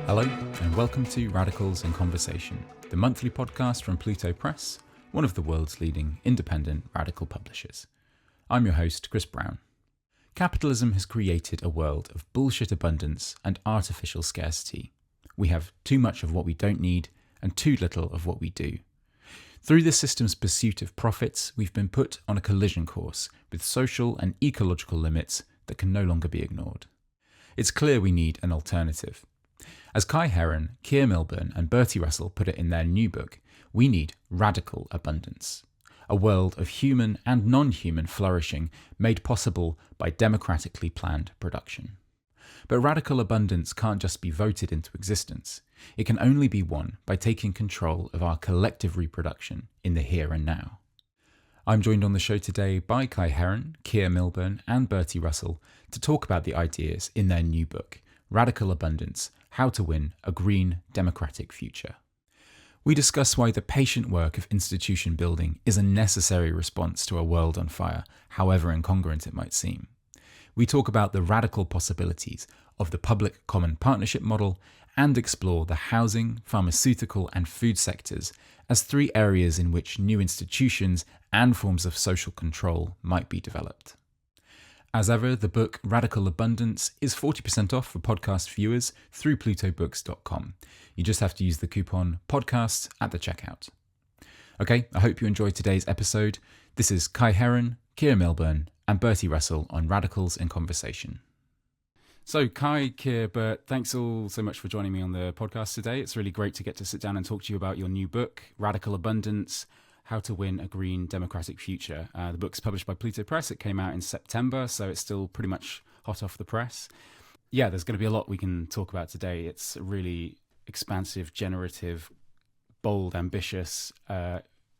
Hello, and welcome to Radicals in Conversation, the monthly podcast from Pluto Press, one of the world's leading independent radical publishers. I'm your host, Chris Brown. Capitalism has created a world of bullshit abundance and artificial scarcity. We have too much of what we don't need and too little of what we do. Through the system's pursuit of profits, we've been put on a collision course with social and ecological limits that can no longer be ignored. It's clear we need an alternative. As Heron, Keir, Milburn and Bertie put it in their new book, we need radical abundance. A world of human and non-human flourishing made possible by democratically planned production. But radical abundance can't just be voted into existence. It can only be won by taking control of our collective reproduction in the here and now. I'm joined on the show today by Heron, Keir, Milburn and Bertie to talk about the ideas in their new book, Radical Abundance: How to Win a Green Democratic Future. We discuss why the patient work of institution building is a necessary response to a world on fire, however incongruent it might seem. We talk about the radical possibilities of the public common partnership model and explore the housing, pharmaceutical and food sectors as three areas in which new institutions and forms of social control might be developed. As ever, the book Radical Abundance is 40% off for podcast viewers through plutobooks.com. You just have to use the coupon podcast at the checkout. Okay, I hope you enjoyed today's episode. This is Heron, Keir, Milburn and Bertie on Radicals in Conversation. So Keir, Bert, thanks all so much for joining me on the podcast today. It's really great to get to sit down and talk to you about your new book, Radical Abundance: How to Win a Green Democratic Future. The book's published by Pluto Press. It came out in September, so it's still pretty much hot off the press. Yeah, there's going to be a lot we can talk about today. It's a really expansive, generative, bold, ambitious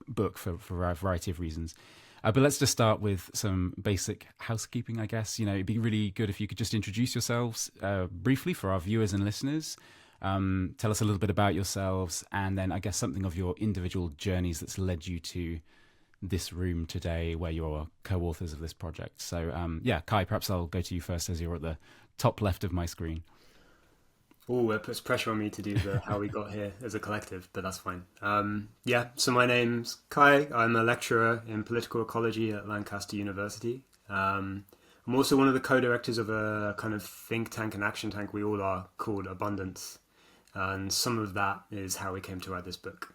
book for a variety of reasons. But let's just start with some basic housekeeping, I guess. It'd be really good if you could just introduce yourselves briefly for our viewers and listeners. Tell us a little bit about yourselves, and then I guess something of your individual journeys that's led you to this room today where you're co-authors of this project. So Kai, perhaps I'll go to you first as you're at the top left of my screen. Oh, it puts pressure on me to do the how we got here as a collective, but that's fine. So my name's Kai. I'm a lecturer in political ecology at Lancaster University. I'm also one of the co-directors of a kind of think tank and action tank we all are called Abundance. And some of that is how we came to write this book.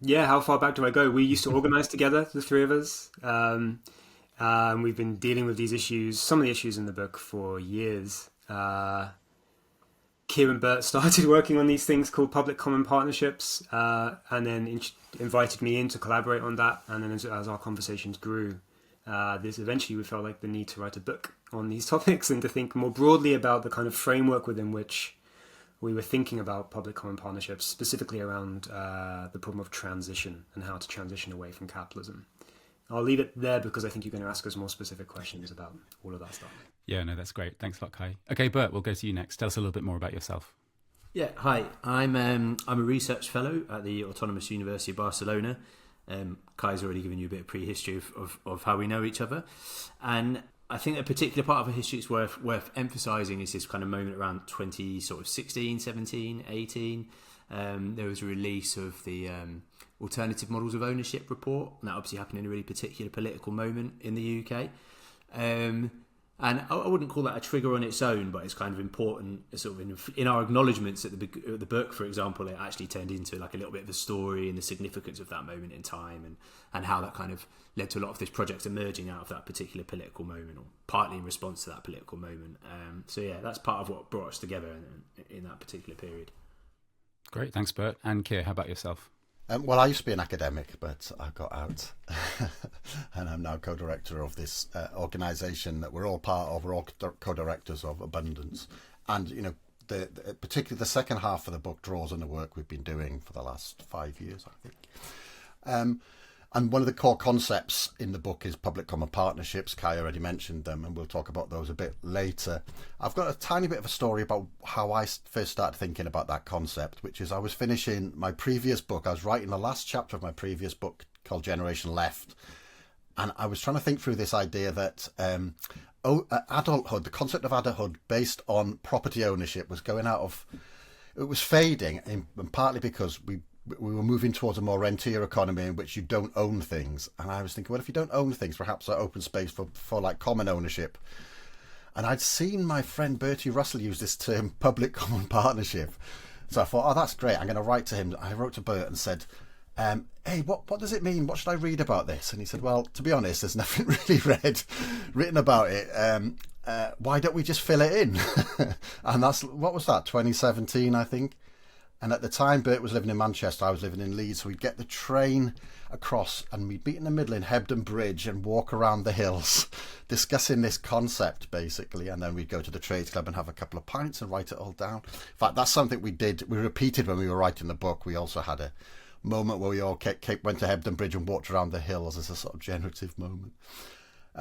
Yeah, how far back do I go? We used to organise together, the three of us. And we've been dealing with these issues, some of the issues in the book, for years. Keir and Bert started working on these things called public common partnerships, and then invited me in to collaborate on that. And then as our conversations grew, eventually we felt like the need to write a book on these topics and to think more broadly about the kind of framework within which we were thinking about public common partnerships, specifically around the problem of transition and how to transition away from capitalism. I'll leave it there because I think you're going to ask us more specific questions about all of that stuff. Yeah, no, that's great. Thanks a lot, Kai. Okay, Bert, we'll go to you next. Tell us a little bit more about yourself. Yeah, hi. I'm a research fellow at the Autonomous University of Barcelona. Kai's already given you a bit of prehistory of how we know each other. And I think a particular part of our history it's worth emphasising is this kind of moment around 2016, 17, 18. There was a release of the Alternative Models of Ownership report, and that obviously happened in a really particular political moment in the UK. And I wouldn't call that a trigger on its own, but it's kind of important sort of in our acknowledgements at the book, for example. It actually turned into like a little bit of a story and the significance of that moment in time and how that kind of led to a lot of this project emerging out of that particular political moment, or partly in response to that political moment. That's part of what brought us together in that particular period. Great, thanks, Bert. And Keir, how about yourself? Well, I used to be an academic, but I got out and I'm now co-director of this organisation that we're all part of. We're all co-directors of Abundance. And, particularly the second half of the book draws on the work we've been doing for the last 5 years, I think. And one of the core concepts in the book is public common partnerships. Kai already mentioned them, and we'll talk about those a bit later. I've got a tiny bit of a story about how I first started thinking about that concept, which is I was finishing my previous book. I was writing the last chapter of my previous book called Generation Left. And I was trying to think through this idea that adulthood, the concept of adulthood based on property ownership was going out of it was fading, and partly because we were moving towards a more rentier economy in which you don't own things. And I was thinking, well, if you don't own things, perhaps that opens space for like common ownership. And I'd seen my friend Bertie Russell use this term, public common partnership. So I thought, oh, that's great. I'm going to write to him. I wrote to Bert and said, hey, what does it mean? What should I read about this? And he said, well, to be honest, there's nothing really written about it. Why don't we just fill it in? And what was that, 2017, I think? And at the time, Bert was living in Manchester, I was living in Leeds, so we'd get the train across and we'd meet in the middle in Hebden Bridge and walk around the hills discussing this concept, basically. And then we'd go to the Trades Club and have a couple of pints and write it all down. In fact, that's something we repeated when we were writing the book. We also had a moment where we all went to Hebden Bridge and walked around the hills as a sort of generative moment.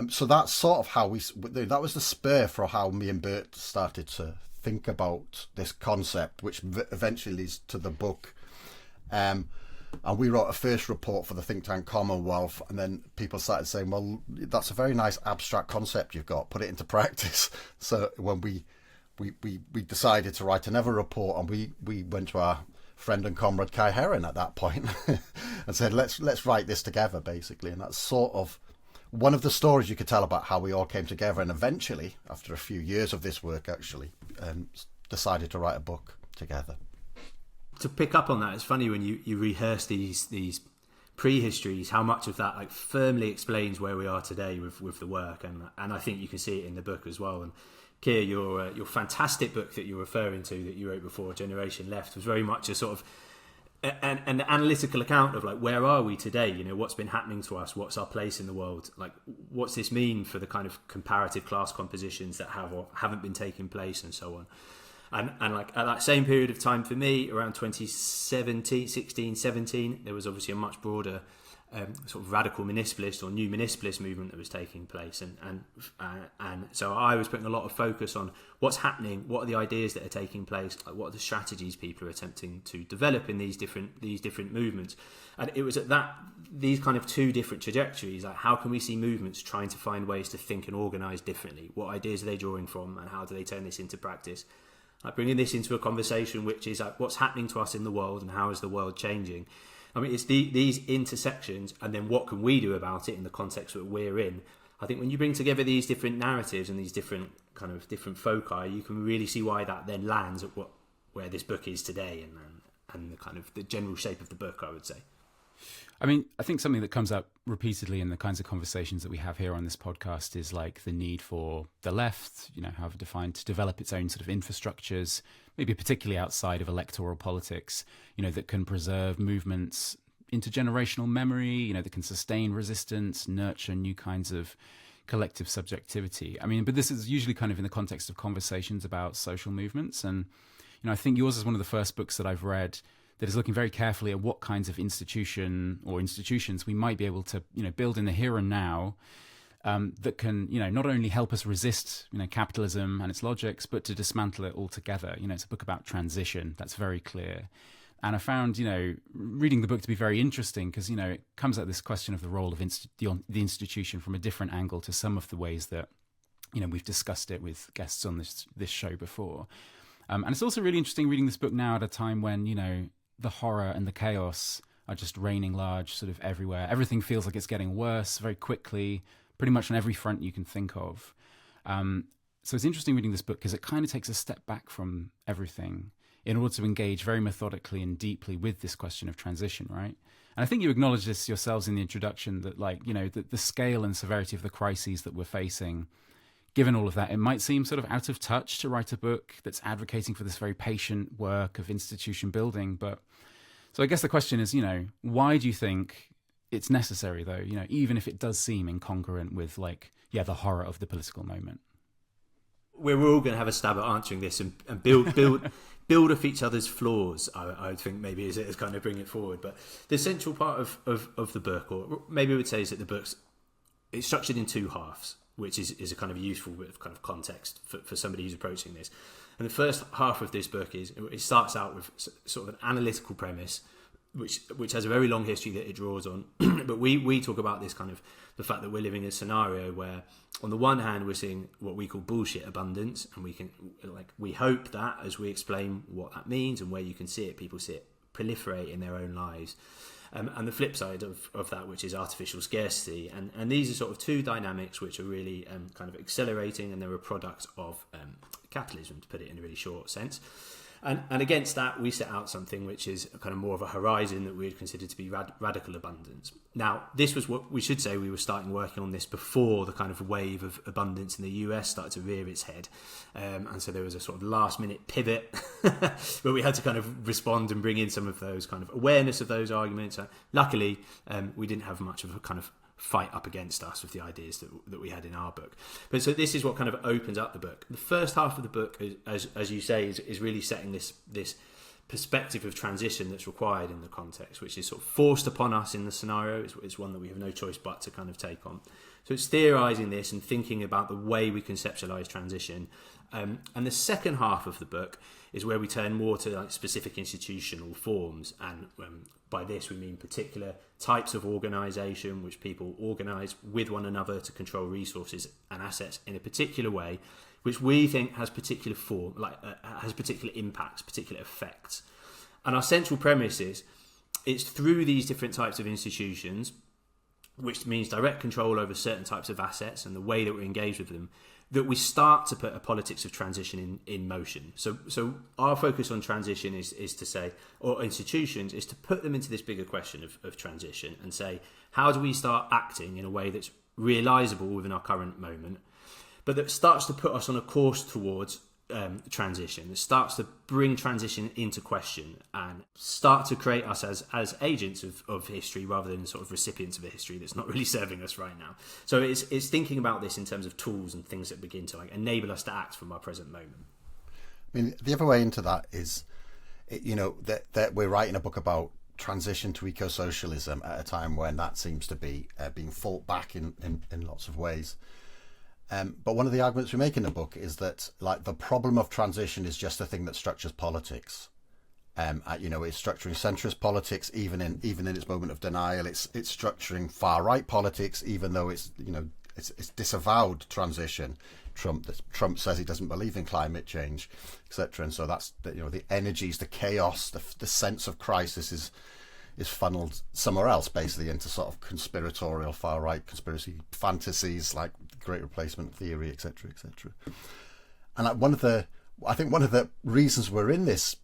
So that's sort of how that was the spur for how me and Bert started to think about this concept, which eventually leads to the book. And we wrote a first report for the think tank Commonwealth, and then people started saying, well, that's a very nice abstract concept you've got, put it into practice. So when we decided to write another report, and we went to our friend and comrade Keir Heron at that point and said, let's write this together, basically. And that's sort of one of the stories you could tell about how we all came together, and eventually, after a few years of this work, actually decided to write a book together. To pick up on that, it's funny when you rehearse these prehistories, how much of that like firmly explains where we are today with the work, and I think you can see it in the book as well. And Keir, your fantastic book that you're referring to that you wrote before Generation Left was very much a sort of an analytical account of like, where are we today? You know, what's been happening to us? What's our place in the world? Like, what's this mean for the kind of comparative class compositions that have or haven't been taking place, and so on. And like at that same period of time for me, around 2016, 17, there was obviously a much broader sort of radical municipalist or new municipalist movement that was taking place, and so I was putting a lot of focus on what's happening, what are the ideas that are taking place, like what are the strategies people are attempting to develop in these different movements. And it was at these kind of two different trajectories, like how can we see movements trying to find ways to think and organise differently, what ideas are they drawing from, and how do they turn this into practice. Like bringing this into a conversation which is like what's happening to us in the world and how is the world changing. I mean, it's these intersections, and then what can we do about it in the context that we're in. I think when you bring together these different narratives and these different foci, you can really see why that then lands at where this book is today, and the kind of the general shape of the book, I would say. I mean, I think something that comes up repeatedly in the kinds of conversations that we have here on this podcast is like the need for the left, however defined, to develop its own sort of infrastructures, maybe particularly outside of electoral politics, that can preserve movements, intergenerational memory, that can sustain resistance, nurture new kinds of collective subjectivity. I mean, but this is usually kind of in the context of conversations about social movements. And, I think yours is one of the first books that I've read that is looking very carefully at what kinds of institutions we might be able to, build in the here and now that can, not only help us resist, capitalism and its logics, but to dismantle it altogether. It's a book about transition. That's very clear. And I found, reading the book to be very interesting because, it comes at this question of the role of the institution from a different angle to some of the ways that, we've discussed it with guests on this show before. And it's also really interesting reading this book now at a time when, the horror and the chaos are just reigning large sort of everywhere. Everything feels like it's getting worse very quickly, pretty much on every front you can think of. So it's interesting reading this book because it kind of takes a step back from everything in order to engage very methodically and deeply with this question of transition, right? And I think you acknowledge this yourselves in the introduction that the scale and severity of the crises that we're facing, given all of that, it might seem sort of out of touch to write a book that's advocating for this very patient work of institution building. But so I guess the question is, why do you think it's necessary, though, even if it does seem incongruent with the horror of the political moment? We're all going to have a stab at answering this and build off each other's flaws, I would think maybe is kind of bring it forward. But the central part of the book, or maybe we would say, is that the book's it's structured in two halves, which is a kind of useful bit of kind of context for somebody who's approaching this. And the first half of this book it starts out with sort of an analytical premise which has a very long history that it draws on. But we talk about this kind of the fact that we're living in a scenario where, on the one hand, we're seeing what we call bullshit abundance, and we hope that as we explain what that means and where you can see it, people see it proliferate in their own lives. And the flip side of that, which is artificial scarcity. And these are sort of two dynamics which are really kind of accelerating, and they're a product of capitalism, to put it in a really short sense. And against that, we set out something which is kind of more of a horizon that we would consider to be radical abundance. Now, this was what we should say, we were starting working on this before the kind of wave of abundance in the US started to rear its head. And so there was a sort of last minute pivot where we had to kind of respond and bring in some of those kind of awareness of those arguments. Luckily, we didn't have much of a kind of fight up against us with the ideas that we had in our book. But so this is what kind of opens up the book. The first half of the book, as you say, is really setting this perspective of transition that's required in the context, which is sort of forced upon us in the scenario. It's one that we have no choice but to kind of take on. So it's theorising this and thinking about the way we conceptualise transition. And the second half of the book is where we turn more to like specific institutional forms, and by this we mean particular types of organisation which people organise with one another to control resources and assets in a particular way, which we think has particular form, has particular impacts, particular effects. And our central premise is it's through these different types of institutions, which means direct control over certain types of assets and the way that we engage with them, that we start to put a politics of transition in motion. So our focus on transition is to say, or institutions, is to put them into this bigger question of transition and say, how do we start acting in a way that's realisable within our current moment, but that starts to put us on a course towards transition, that starts to bring transition into question and start to create us as agents of history rather than sort of recipients of a history that's not really serving us right now. So it's thinking about this in terms of tools and things that begin to enable us to act from our present moment. I mean, the other way into that is, that we're writing a book about transition to ecosocialism at a time when that seems to be being fought back in lots of ways. But one of the arguments we make in the book is that, like, the problem of transition is just a thing that structures politics. It's structuring centrist politics, even in its moment of denial. It's structuring far right politics, even though it's disavowed transition. Trump says he doesn't believe in climate change, etc. And so that's the energies, the chaos, the sense of crisis is funneled somewhere else, basically into sort of conspiratorial far right conspiracy fantasies like Great Replacement theory, etc., etc. And I think one of the reasons we're in this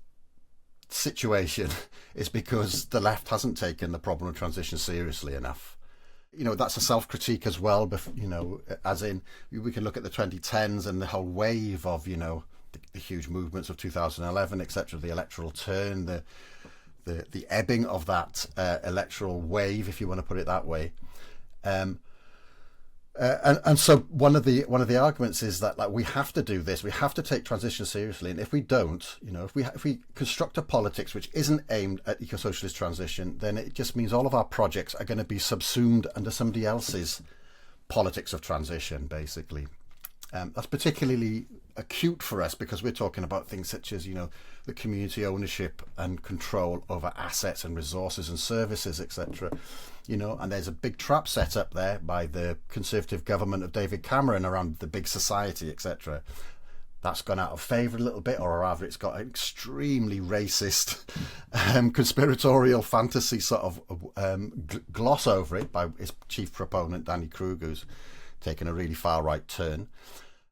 situation is because the left hasn't taken the problem of transition seriously enough. That's a self-critique as well. As in, we can look at the 2010s and the whole wave of the huge movements of 2011, etc., the electoral turn, the ebbing of that electoral wave, if you want to put it that way. And so one of the arguments is that, like, we have to do this. We have to take transition seriously, and if we don't, if we construct a politics which isn't aimed at eco-socialist transition, then it just means all of our projects are going to be subsumed under somebody else's politics of transition, basically. That's particularly acute for us because we're talking about things such as the community ownership and control over assets and resources and services, etc. And there's a big trap set up there by the Conservative government of David Cameron around the big society, etc. That's gone out of favour a little bit, or rather it's got an extremely racist conspiratorial fantasy sort of gloss over it by its chief proponent Danny Krug, who's taken a really far right turn.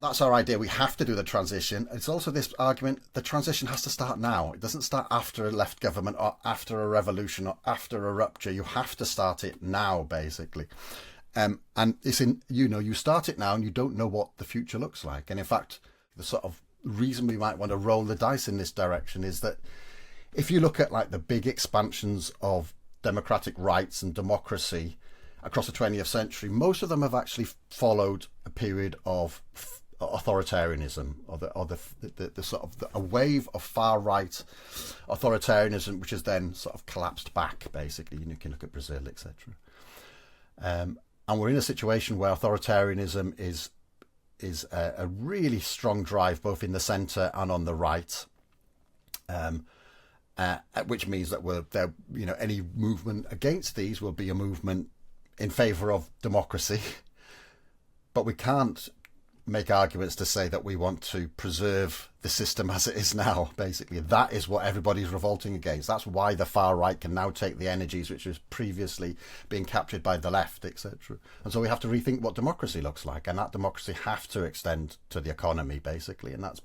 That's our idea. We have to do the transition. It's also this argument, the transition has to start now. It doesn't start after a left government or after a revolution or after a rupture. You have to start it now, basically. And it's you start it now and you don't know what the future looks like. And in fact, the sort of reason we might want to roll the dice in this direction is that if you look at like the big expansions of democratic rights and democracy across the 20th century, most of them have actually followed a period of authoritarianism, or the sort of a wave of far right authoritarianism, which has then sort of collapsed back. Basically, you can look at Brazil, etc. And we're in a situation where authoritarianism is a really strong drive, both in the centre and on the right. which means that any movement against these will be a movement in favour of democracy. But we can't make arguments to say that we want to preserve the system as it is now, basically. That is what everybody's revolting against. That's why the far right can now take the energies which was previously being captured by the left, etc. And so we have to rethink what democracy looks like, and that democracy have to extend to the economy, basically, and that's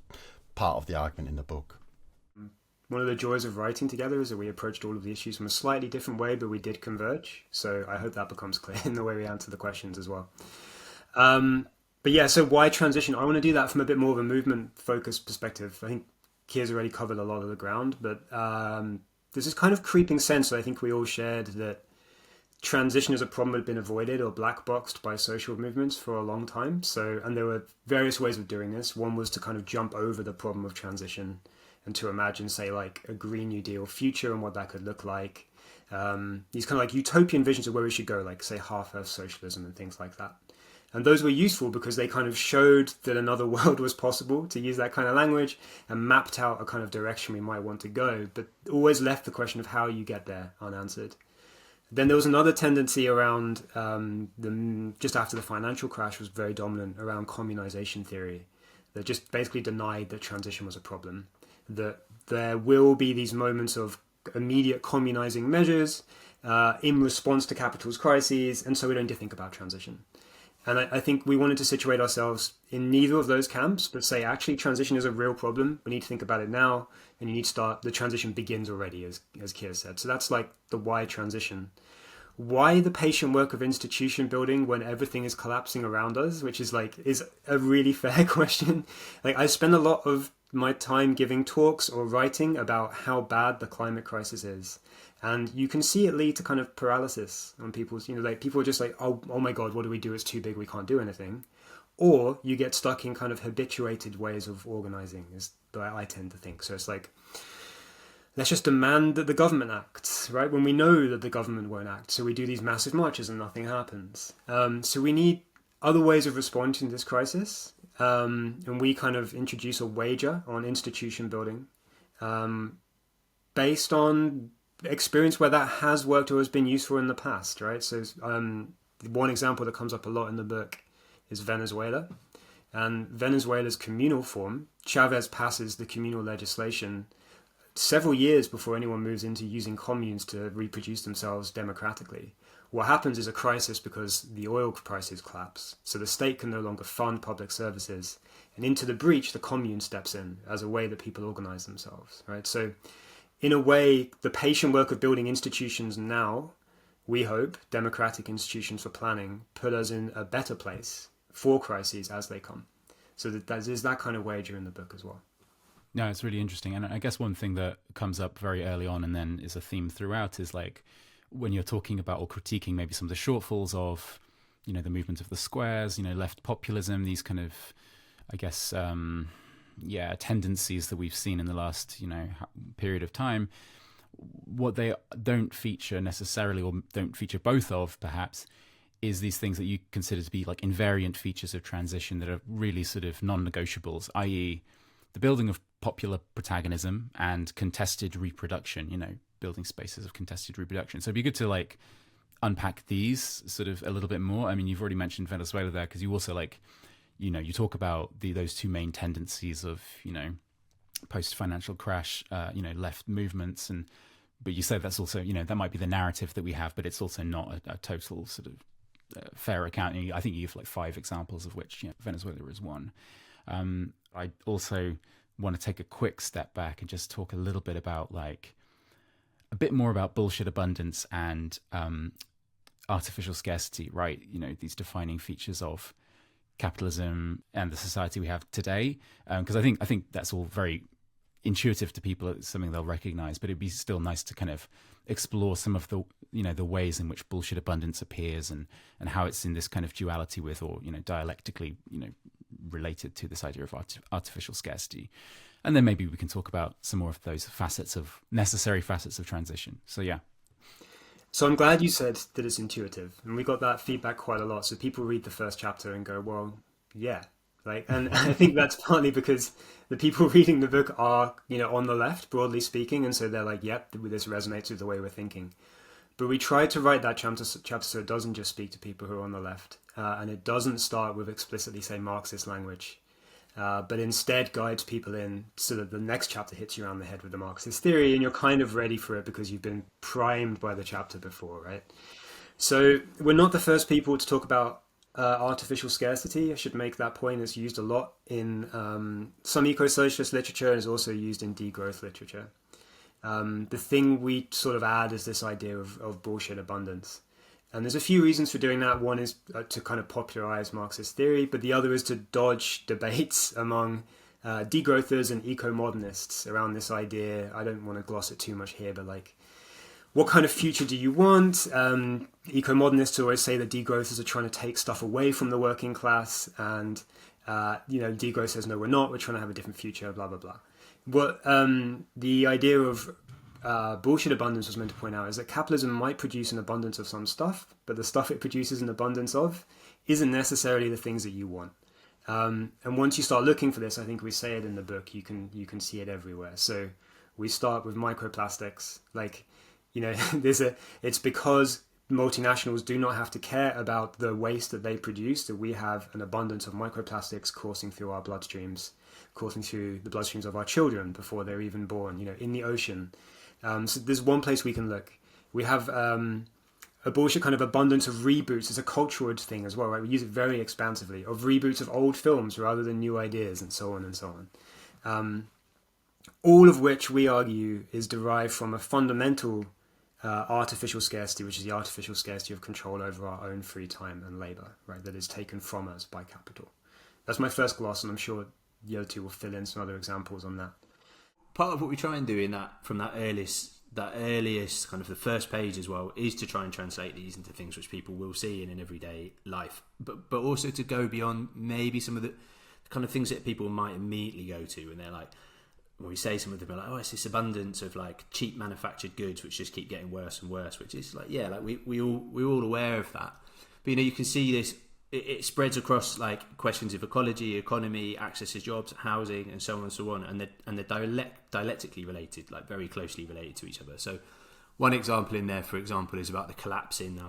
part of the argument in the book. One of the joys of writing together is that we approached all of the issues from a slightly different way, but we did converge. So I hope that becomes clear in the way we answer the questions as well. But yeah, so why transition? I want to do that from a bit more of a movement-focused perspective. I think Keir's already covered a lot of the ground, but there's this kind of creeping sense that I think we all shared that transition as a problem had been avoided or black-boxed by social movements for a long time. And there were various ways of doing this. One was to kind of jump over the problem of transition and to imagine, say, like a Green New Deal future and what that could look like. These kind of like utopian visions of where we should go, like, say, half-earth socialism and things like that. And those were useful because they kind of showed that another world was possible, to use that kind of language, and mapped out a kind of direction we might want to go, but always left the question of how you get there unanswered. Then there was another tendency around, just after the financial crash was very dominant, around communization theory, that just basically denied that transition was a problem, that there will be these moments of immediate communizing measures in response to capital's crises, and so we don't need to think about transition. And I think we wanted to situate ourselves in neither of those camps, but say, actually, transition is a real problem. We need to think about it now, and you need to start, the transition begins already, as Keir said. So that's like the why transition. Why the patient work of institution building when everything is collapsing around us, which is a really fair question. Like, I spend a lot of my time giving talks or writing about how bad the climate crisis is. And you can see it lead to kind of paralysis on people's, people are just like, oh my God, what do we do? It's too big, we can't do anything. Or you get stuck in kind of habituated ways of organizing, is the way I tend to think. So it's like, let's just demand that the government acts, right? When we know that the government won't act. So we do these massive marches and nothing happens. So we need other ways of responding to this crisis. And we kind of introduce a wager on institution building based on experience where that has worked or has been useful in the past, right? So one example that comes up a lot in the book is Venezuela. And Venezuela's communal form, Chavez passes the communal legislation several years before anyone moves into using communes to reproduce themselves democratically. What happens is a crisis because the oil prices collapse. So the state can no longer fund public services. And into the breach, the commune steps in as a way that people organize themselves, right? So in a way, the patient work of building institutions now, we hope, democratic institutions for planning, put us in a better place for crises as they come. So there's that kind of wager in the book as well. No, it's really interesting. And I guess one thing that comes up very early on and then is a theme throughout is like when you're talking about or critiquing maybe some of the shortfalls of, the movement of the squares, left populism, these kind of, I guess, tendencies that we've seen in the last, period of time. What they don't feature necessarily, or don't feature both of, perhaps, is these things that you consider to be like invariant features of transition that are really sort of non-negotiables, i.e. the building of popular protagonism and contested reproduction, building spaces of contested reproduction. So it'd be good to like unpack these sort of a little bit more. I mean, you've already mentioned Venezuela there because you also like, you talk about those two main tendencies of, post-financial crash, left movements. But you say that's also, that might be the narrative that we have, but it's also not a total sort of fair account. I think you have like 5 examples of which Venezuela is one. I also want to take a quick step back and just talk a little bit about a bit more about bullshit abundance and artificial scarcity, right? These defining features of capitalism and the society we have today. Because I think that's all very intuitive to people. It's something they'll recognize, but it'd be still nice to kind of explore some of the, the ways in which bullshit abundance appears and how it's in this kind of duality with, or, dialectically, related to this idea of artificial scarcity. And then maybe we can talk about some more of those necessary facets of transition. So, yeah. So I'm glad you said that it's intuitive. And we got that feedback quite a lot. So people read the first chapter and go, well, yeah, Like, and I think that's partly because the people reading the book are, on the left, broadly speaking, and so they're like, yep, this resonates with the way we're thinking. But we tried to write that chapter so it doesn't just speak to people who are on the left, and it doesn't start with explicitly, say, Marxist language, but instead guides people in so that the next chapter hits you around the head with the Marxist theory, and you're kind of ready for it because you've been primed by the chapter before, right? So we're not the first people to talk about artificial scarcity. I should make that point. It's used a lot in some ecosocialist literature and is also used in degrowth literature. The thing we sort of add is this idea of bullshit abundance. And there's a few reasons for doing that. One is to kind of popularize Marxist theory, but the other is to dodge debates among degrowthers and eco-modernists around this idea. I don't want to gloss it too much here, but like, what kind of future do you want? Eco-modernists always say that degrowthers are trying to take stuff away from the working class, and degrowth says, no, we're not. We're trying to have a different future, blah, blah, blah. What the idea of bullshit abundance was meant to point out is that capitalism might produce an abundance of some stuff, but the stuff it produces an abundance of isn't necessarily the things that you want. And once you start looking for this, I think we say it in the book, you can see it everywhere. So we start with microplastics, like, it's because multinationals do not have to care about the waste that they produce that we have an abundance of microplastics coursing through our bloodstreams, coursing through the bloodstreams of our children before they're even born, in the ocean. So there's one place we can look. We have a bullshit kind of abundance of reboots. It's a cultural thing as well, right? We use it very expansively, of reboots of old films rather than new ideas, and so on and so on. All of which we argue is derived from a fundamental artificial scarcity, which is the artificial scarcity of control over our own free time and labor, right? That is taken from us by capital. That's my first gloss, and I'm sure the other two will fill in some other examples on that. Part of what we try and do in that, from that earliest kind of the first page as well, is to try and translate these into things which people will see in an everyday life, but also to go beyond maybe some of the kind of things that people might immediately go to, and they're like, when we say some of them are like, oh, it's this abundance of like cheap manufactured goods which just keep getting worse and worse, which is like, yeah, like we're all aware of that. But you can see this, it spreads across like questions of ecology, economy, access to jobs, housing, and so on and so on, and they're dialectically related, like very closely related to each other. So one example in there, for example, is about the collapse in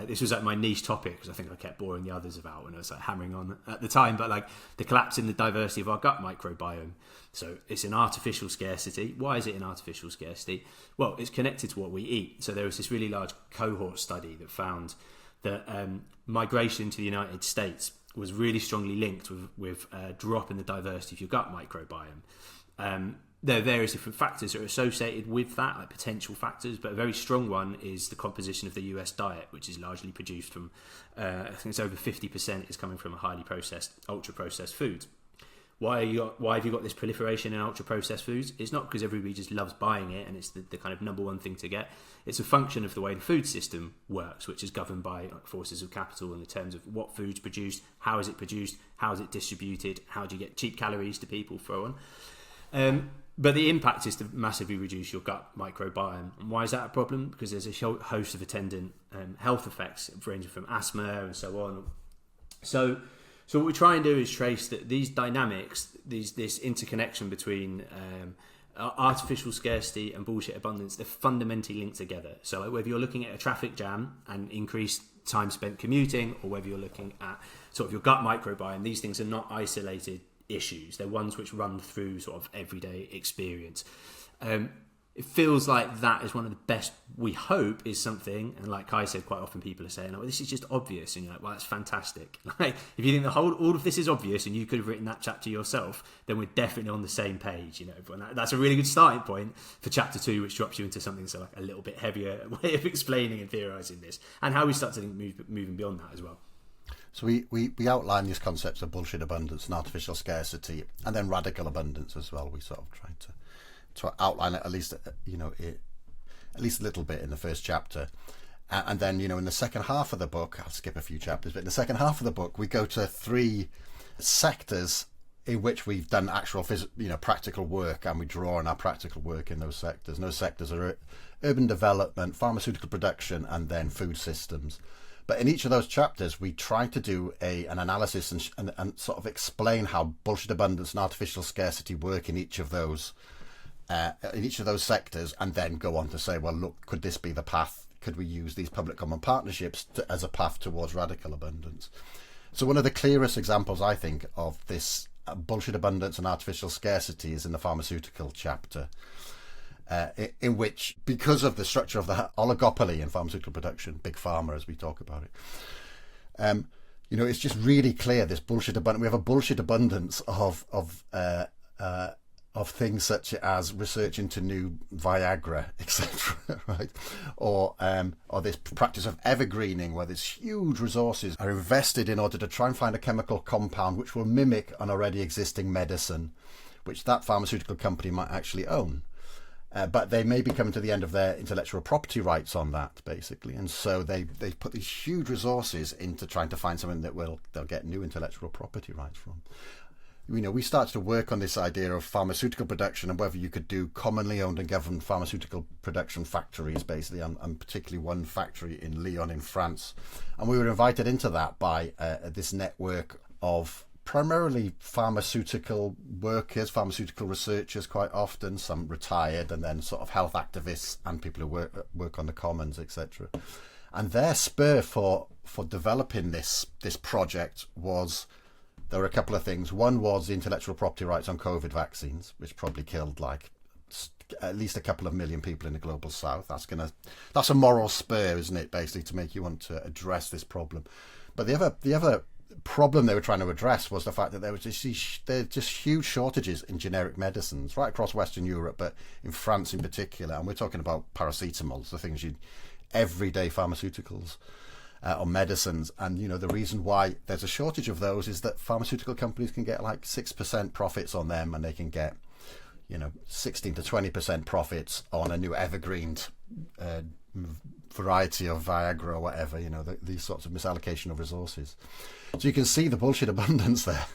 this was like my niche topic because I think I kept boring the others about when I was like hammering on at the time, but like the collapse in the diversity of our gut microbiome. So it's an artificial scarcity. Why is it an artificial scarcity? Well, it's connected to what we eat. So there was this really large cohort study that found that migration to the United States was really strongly linked with a drop in the diversity of your gut microbiome. There are various different factors that are associated with that, like potential factors, but a very strong one is the composition of the US diet, which is largely produced from, I think it's over 50% is coming from a highly processed, ultra-processed foods. Why have you got this proliferation in ultra-processed foods? It's not because everybody just loves buying it and it's the kind of number one thing to get. It's a function of the way the food system works, which is governed by forces of capital in the terms of what food's produced, how is it produced, how is it distributed, how do you get cheap calories to people, so on. But the impact is to massively reduce your gut microbiome. And why is that a problem? Because there's a host of attendant health effects ranging from asthma and so on. So what we try and do is trace that these dynamics, this interconnection between artificial scarcity and bullshit abundance, they're fundamentally linked together. So like whether you're looking at a traffic jam and increased time spent commuting, or whether you're looking at sort of your gut microbiome, these things are not isolated issues. They're ones which run through sort of everyday experience. It feels like that is one of the best, we hope, is something, and like Kai said, quite often people are saying, oh, this is just obvious, and you're like, well, that's fantastic. Like, if you think all of this is obvious and you could have written that chapter yourself, then we're definitely on the same page, and that's a really good starting point for chapter 2, which drops you into something so like a little bit heavier way of explaining and theorising this, and how we start to think moving beyond that as well. So we outline these concepts of bullshit abundance and artificial scarcity, and then radical abundance as well. We sort of try to outline it at least a little bit in the first chapter, and then in the second half of the book, I'll skip a few chapters, but in the second half of the book we go to 3 sectors in which we've done actual practical work, and we draw on our practical work in those sectors. And those sectors are urban development, pharmaceutical production, and then food systems. But in each of those chapters, we try to do an analysis and sort of explain how bullshit abundance and artificial scarcity work in each of those sectors, and then go on to say, well, look, could this be the path? Could we use these public common partnerships as a path towards radical abundance? So one of the clearest examples, I think, of this bullshit abundance and artificial scarcity is in the pharmaceutical chapter, in which, because of the structure of the oligopoly in pharmaceutical production, big pharma as we talk about it, it's just really clear this bullshit abundance. We have a bullshit abundance of things such as research into new Viagra, etc., right? Or this practice of evergreening, where these huge resources are invested in order to try and find a chemical compound which will mimic an already existing medicine, which that pharmaceutical company might actually own. But they may be coming to the end of their intellectual property rights on that, basically. And so they put these huge resources into trying to find something that they'll get new intellectual property rights from. We started to work on this idea of pharmaceutical production and whether you could do commonly owned and governed pharmaceutical production factories, basically, and particularly one factory in Lyon in France. And we were invited into that by this network of primarily pharmaceutical workers, pharmaceutical researchers quite often, some retired, and then sort of health activists and people who work on the commons, etc. And their spur for developing this project was... There were a couple of things. One was the intellectual property rights on COVID vaccines, which probably killed at least a couple of million people in the global south. That's a moral spur, isn't it, basically, to make you want to address this problem. But the other problem they were trying to address was the fact that there were just huge shortages in generic medicines right across Western Europe, but in France in particular. And we're talking about paracetamols, the things everyday pharmaceuticals. Or medicines, and the reason why there's a shortage of those is that pharmaceutical companies can get like 6% profits on them, and they can get 16 to 20% profits on a new evergreen variety of Viagra or whatever. These sorts of misallocation of resources. So you can see the bullshit abundance there,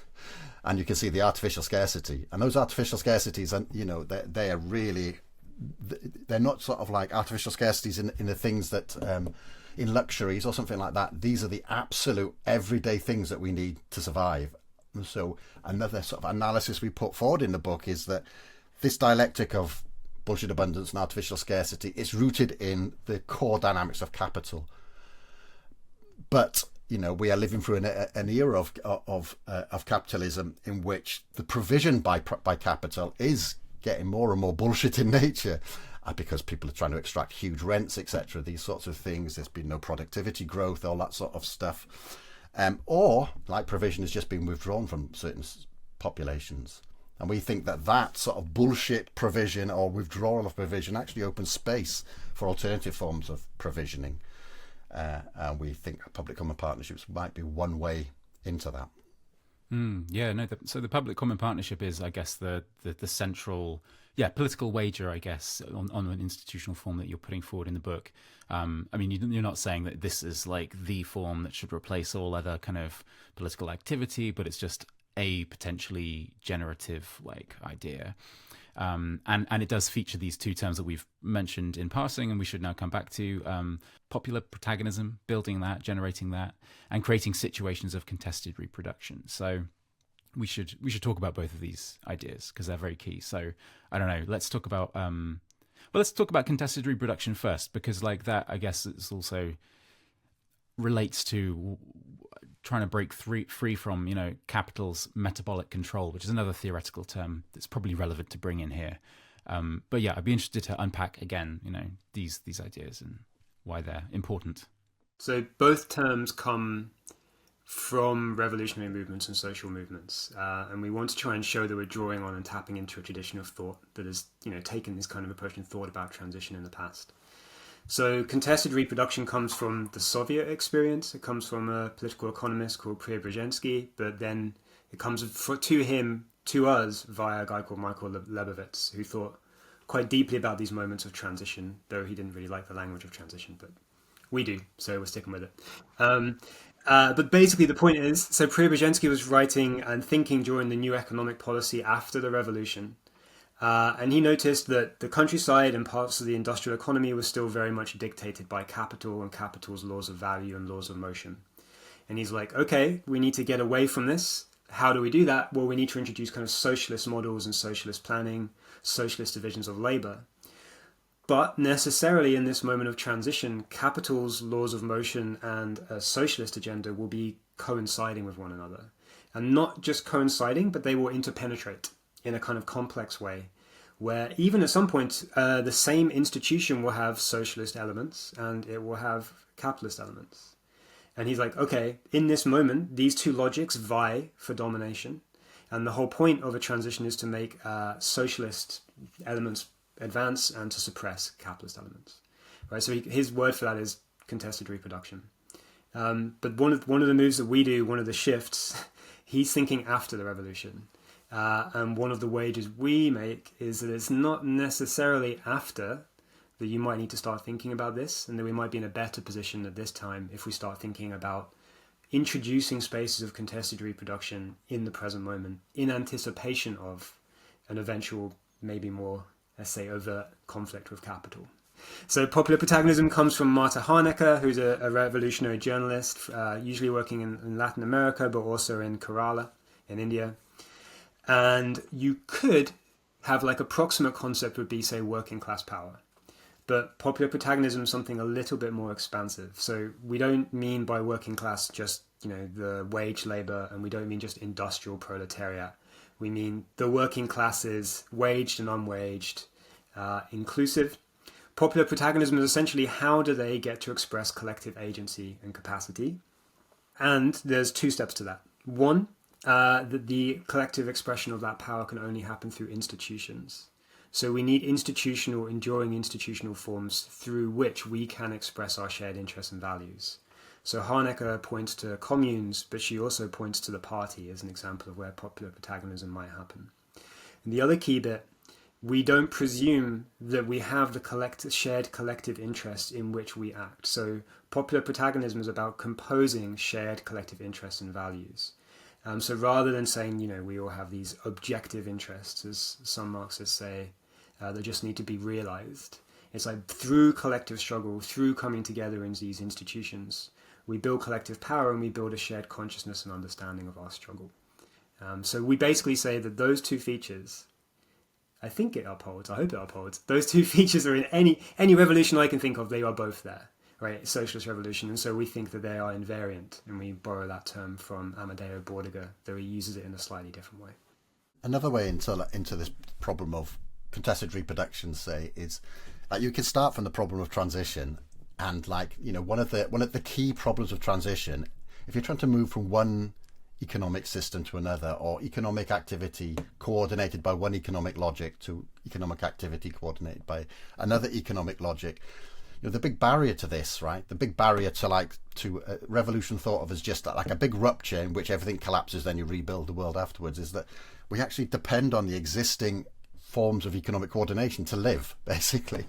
and you can see the artificial scarcity, and those artificial scarcities, and they are really, they're not sort of like artificial scarcities in the things that in luxuries or something like that. These are the absolute everyday things that we need to survive. And so another sort of analysis we put forward in the book is that this dialectic of bullshit abundance and artificial scarcity is rooted in the core dynamics of capital. But we are living through an era of capitalism in which the provision by capital is getting more and more bullshit in nature. Because people are trying to extract huge rents, etc., these sorts of things. There's been no productivity growth, all that sort of stuff. Or, like, provision has just been withdrawn from certain populations. And we think that sort of bullshit provision or withdrawal of provision actually opens space for alternative forms of provisioning. And we think public common partnerships might be one way into that. So the public common partnership is, I guess, the central... political wager, I guess, on an institutional form that you're putting forward in the book. You're not saying that this is like the form that should replace all other kind of political activity, but it's just a potentially generative idea. And it does feature these two terms that we've mentioned in passing, and we should now come back to popular protagonism, building that, generating that, and creating situations of contested reproduction. So we should talk about both of these ideas because they're very key. So I don't know. Let's talk about contested reproduction first, because that, I guess, it's also relates to trying to break free from capital's metabolic control, which is another theoretical term that's probably relevant to bring in here. But yeah, I'd be interested to unpack again these ideas and why they're important. So both terms come from revolutionary movements and social movements, and we want to try and show that we're drawing on and tapping into a tradition of thought that has taken this kind of approach and thought about transition in the past. So contested reproduction comes from the Soviet experience. It comes from a political economist called Preobrazhensky, but then it comes to us via a guy called Michael Lebovitz, who thought quite deeply about these moments of transition, though he didn't really like the language of transition, but we do, so we're sticking with it. But basically the point is, so Preobrazhensky was writing and thinking during the new economic policy after the revolution, And he noticed that the countryside and parts of the industrial economy were still very much dictated by capital and capital's laws of value and laws of motion. And he's like, okay, we need to get away from this. How do we do that? Well, we need to introduce kind of socialist models and socialist planning, socialist divisions of labor. But necessarily in this moment of transition, capital's laws of motion and a socialist agenda will be coinciding with one another. And not just coinciding, but they will interpenetrate in a kind of complex way, where even at some point, the same institution will have socialist elements and it will have capitalist elements. And he's like, okay, in this moment, these two logics vie for domination. And the whole point of a transition is to make socialist elements advance and to suppress capitalist elements. Right? So his word for that is contested reproduction. But one of the moves that we do, one of the shifts, he's thinking after the revolution. And one of the wagers we make is that it's not necessarily after that you might need to start thinking about this, and that we might be in a better position at this time if we start thinking about introducing spaces of contested reproduction in the present moment in anticipation of an eventual, maybe more, let's say, overt conflict with capital. So popular protagonism comes from Marta Harnecker, who's a revolutionary journalist, usually working in Latin America, but also in Kerala in India. And you could have like a proximate concept would be, say, working class power. But popular protagonism is something a little bit more expansive. So we don't mean by working class just, the wage labor, and we don't mean just industrial proletariat. We mean the working classes, waged and unwaged, inclusive. Popular protagonism is essentially how do they get to express collective agency and capacity. And there's two steps to that. One, that the collective expression of that power can only happen through institutions. So we need enduring institutional forms through which we can express our shared interests and values. So Harnecker points to communes, but she also points to the party as an example of where popular protagonism might happen. And the other key bit, we don't presume that we have the shared collective interests in which we act. So popular protagonism is about composing shared collective interests and values. So rather than saying, we all have these objective interests, as some Marxists say, that just need to be realized. It's like through collective struggle, through coming together in these institutions, we build collective power and we build a shared consciousness and understanding of our struggle. So we basically say that those two features, I think it upholds, I hope it upholds, those two features are in any revolution I can think of, they are both there. Right, socialist revolution, and so we think that they are invariant, and we borrow that term from Amadeo Bordiga, though he uses it in a slightly different way. Another way into this problem of contested reproduction, say, is you can start from the problem of transition, and one of the key problems of transition, if you're trying to move from one economic system to another, or economic activity coordinated by one economic logic to economic activity coordinated by another economic logic. The big barrier to this, right? The big barrier to revolution thought of as just like a big rupture in which everything collapses, then you rebuild the world afterwards, is that we actually depend on the existing forms of economic coordination to live, basically.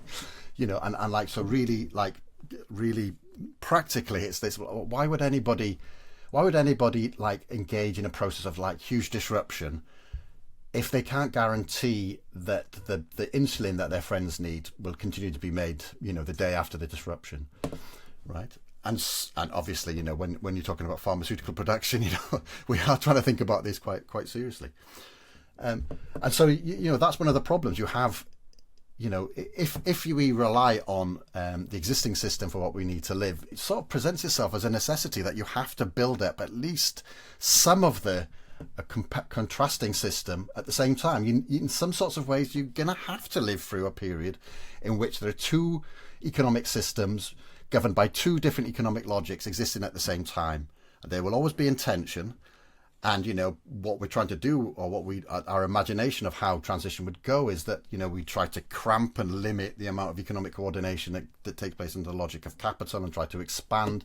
So really practically, it's this: why would anybody engage in a process of huge disruption if they can't guarantee that the insulin that their friends need will continue to be made, the day after the disruption, right? And obviously, when you're talking about pharmaceutical production, we are trying to think about this quite seriously. And so, that's one of the problems you have. If we rely on the existing system for what we need to live, it sort of presents itself as a necessity that you have to build up at least some of a contrasting system at the same time. In some sorts of ways, you're going to have to live through a period in which there are two economic systems governed by two different economic logics existing at the same time. They will always be in tension. And, what we're trying to do, or our imagination of how transition would go, is that, we try to cramp and limit the amount of economic coordination that takes place under the logic of capital, and try to expand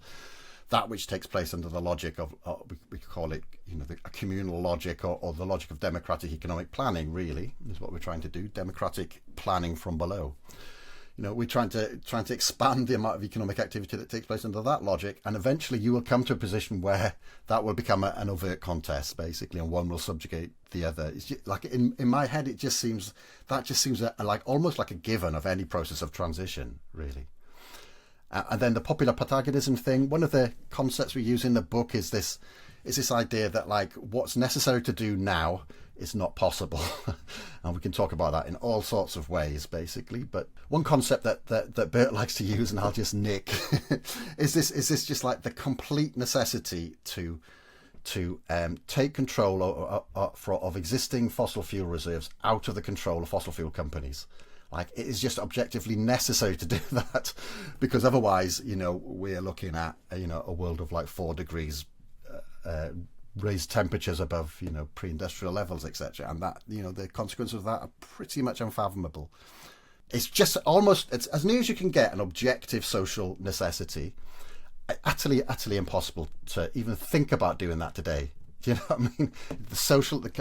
that which takes place under the logic of, we call it, a communal logic, or the logic of democratic economic planning, really, is what we're trying to do. Democratic planning from below. we're trying to expand the amount of economic activity that takes place under that logic, and eventually you will come to a position where that will become an overt contest, basically, and one will subjugate the other. It's just, like in my head, it just seems like almost like a given of any process of transition, really. And then the popular protagonism thing. One of the concepts we use in the book is this idea that like what's necessary to do now is not possible. And we can talk about that in all sorts of ways, basically. But one concept that Bert likes to use, and I'll just nick, is this just like the complete necessity to take control of existing fossil fuel reserves out of the control of fossil fuel companies. Like, it is just objectively necessary to do that, because otherwise, we're looking at a world of like 4 degrees raised temperatures above pre-industrial levels, etc., and that the consequences of that are pretty much unfathomable. It's just it's as near as you can get an objective social necessity. Utterly impossible to even think about doing that today. Do you know what I mean?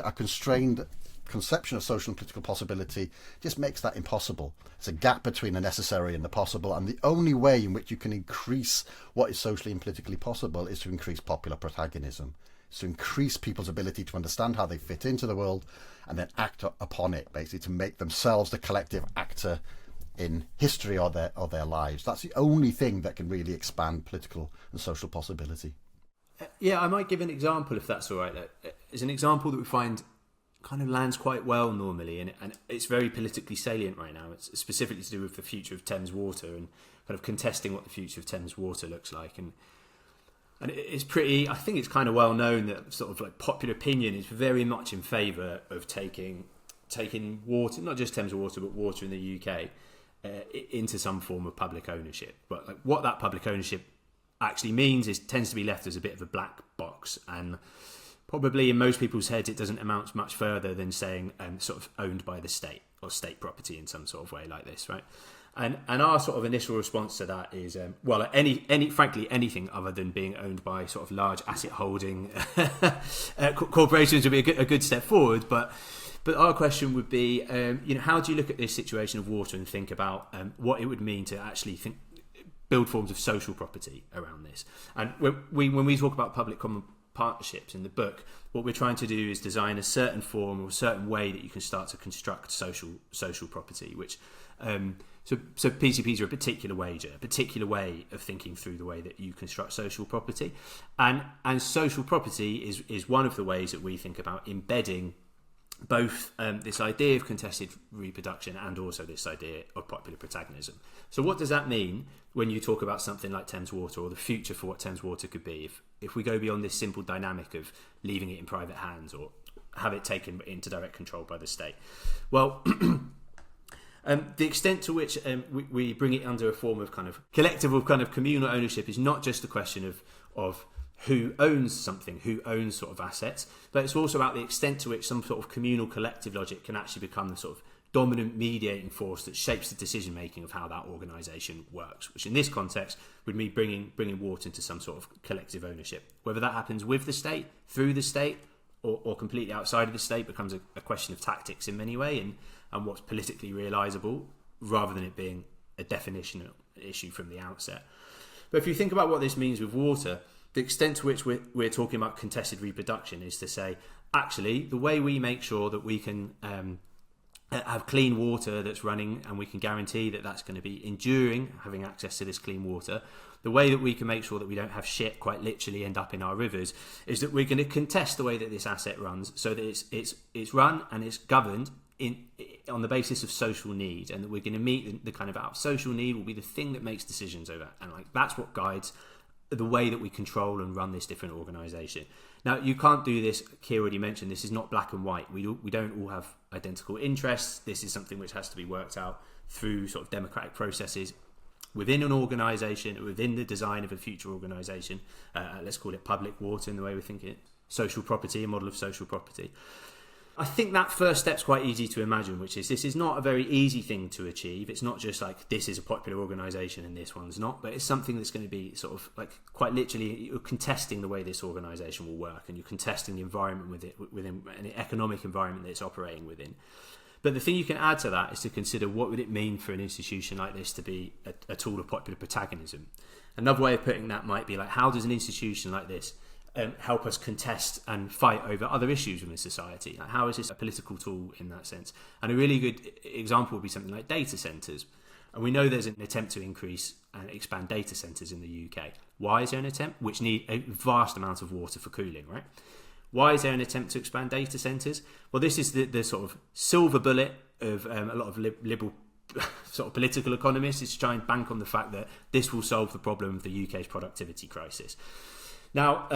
A constrained conception of social and political possibility just makes that impossible. It's a gap between the necessary and the possible, and the only way in which you can increase what is socially and politically possible is to increase popular protagonism. It's to increase people's ability to understand how they fit into the world and then act upon it, basically to make themselves the collective actor in history or their lives. That's the only thing that can really expand political and social possibility. Yeah, I might give an example, if that's all right. As an example that we find kind of lands quite well normally, and it's very politically salient right now. It's specifically to do with the future of Thames Water and kind of contesting what the future of Thames Water looks like. And it's pretty, I think it's kind of well known that sort of like popular opinion is very much in favour of taking water, not just Thames Water, but water in the UK, into some form of public ownership. But like, what that public ownership actually means tends to be left as a bit of a black box, and probably in most people's heads it doesn't amount much further than saying sort of owned by the state or state property in some sort of way like this, right? And our sort of initial response to that is frankly anything other than being owned by sort of large asset holding corporations would be a good step forward. But our question would be, how do you look at this situation of water and think about what it would mean to actually build forms of social property around this? And when we talk about public common partnerships in the book, what we're trying to do is design a certain form or a certain way that you can start to construct social property, which so PCPs are a particular way of thinking through the way that you construct social property, and social property is one of the ways that we think about embedding both this idea of contested reproduction and also this idea of popular protagonism. So what does that mean when you talk about something like Thames Water or the future for what Thames Water could be if we go beyond this simple dynamic of leaving it in private hands or have it taken into direct control by the state? Well, the extent to which we bring it under a form of kind of collective or kind of communal ownership is not just a question of who owns something, who owns sort of assets, but it's also about the extent to which some sort of communal collective logic can actually become the sort of dominant mediating force that shapes the decision making of how that organisation works, which in this context would mean bringing water into some sort of collective ownership. Whether that happens with the state, through the state, or completely outside of the state becomes a question of tactics in many ways and what's politically realisable, rather than it being a definitional issue from the outset. But if you think about what this means with water, the extent to which we're talking about contested reproduction is to say, actually, the way we make sure that we can have clean water that's running and we can guarantee that that's going to be enduring, having access to this clean water, the way that we can make sure that we don't have shit quite literally end up in our rivers is that we're going to contest the way that this asset runs so that it's run and it's governed on the basis of social need, and that we're going to meet the kind of our social need will be the thing that makes decisions over, and like that's what guides the way that we control and run this different organisation. Now, you can't do this. Keir already mentioned this is not black and white. We don't all have identical interests. This is something which has to be worked out through sort of democratic processes within an organisation, within the design of a future organisation. Let's call it public water in the way we think it. Social property, a model of social property. I think that first step's quite easy to imagine, which is this is not a very easy thing to achieve. It's not just like this is a popular organisation and this one's not, but it's something that's going to be sort of like quite literally you're contesting the way this organisation will work, and you're contesting the environment within an economic environment that it's operating within. But the thing you can add to that is to consider what would it mean for an institution like this to be a tool of popular protagonism. Another way of putting that might be like, how does an institution like this help us contest and fight over other issues within society? Like, how is this a political tool in that sense? And a really good example would be something like data centres. And we know there's an attempt to increase and expand data centres in the UK. Why is there an attempt? Which need a vast amount of water for cooling, right? Why is there an attempt to expand data centres? Well, this is the sort of silver bullet of a lot of liberal sort of political economists, is to try and bank on the fact that this will solve the problem of the UK's productivity crisis. Now,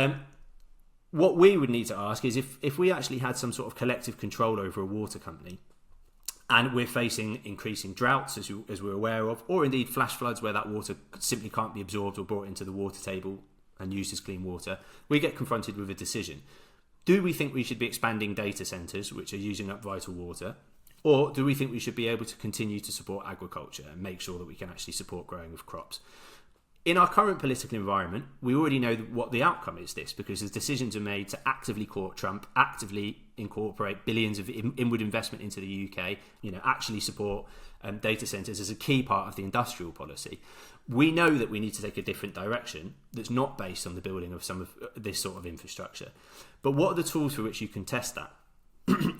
what we would need to ask is if we actually had some sort of collective control over a water company, and we're facing increasing droughts, as we're aware of, or indeed flash floods where that water simply can't be absorbed or brought into the water table and used as clean water, we get confronted with a decision. Do we think we should be expanding data centres, which are using up vital water? Or do we think we should be able to continue to support agriculture and make sure that we can actually support growing of crops? In our current political environment, we already know what the outcome is this, because as decisions are made to actively court Trump, actively incorporate billions of inward investment into the UK, actually support data centres as a key part of the industrial policy. We know that we need to take a different direction that's not based on the building of some of this sort of infrastructure. But what are the tools for which you can test that?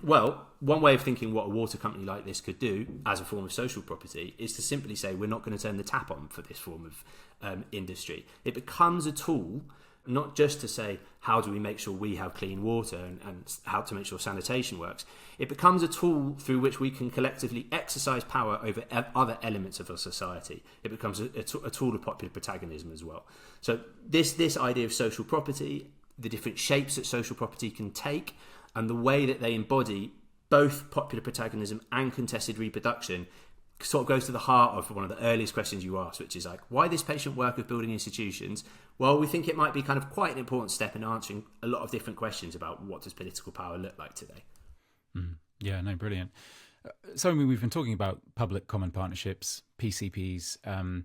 Well, one way of thinking what a water company like this could do as a form of social property is to simply say we're not going to turn the tap on for this form of industry. It becomes a tool not just to say how do we make sure we have clean water and how to make sure sanitation works. It becomes a tool through which we can collectively exercise power over other elements of our society. It becomes a tool of popular protagonism as well. So this idea of social property, the different shapes that social property can take, and the way that they embody both popular protagonism and contested reproduction sort of goes to the heart of one of the earliest questions you asked, which is like, why this patient work of building institutions? Well, we think it might be kind of quite an important step in answering a lot of different questions about what does political power look like today. Yeah, no, brilliant. So I mean, we've been talking about public common partnerships, PCPs, and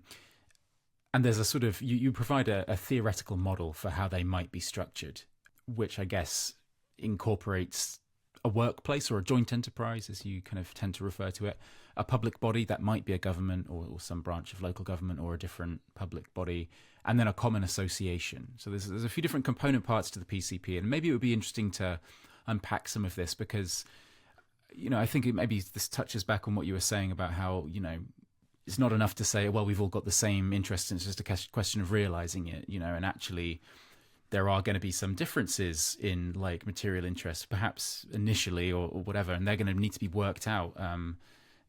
there's a sort of, you provide a theoretical model for how they might be structured, which I guess incorporates a workplace or a joint enterprise, as you kind of tend to refer to it, a public body that might be a government or some branch of local government or a different public body, and then a common association. So there's a few different component parts to the PCP, and maybe it would be interesting to unpack some of this because, I think maybe this touches back on what you were saying about how, it's not enough to say, well, we've all got the same interest, and it's just a question of realizing it, and actually there are going to be some differences in like material interests, perhaps initially or whatever, and they're going to need to be worked out.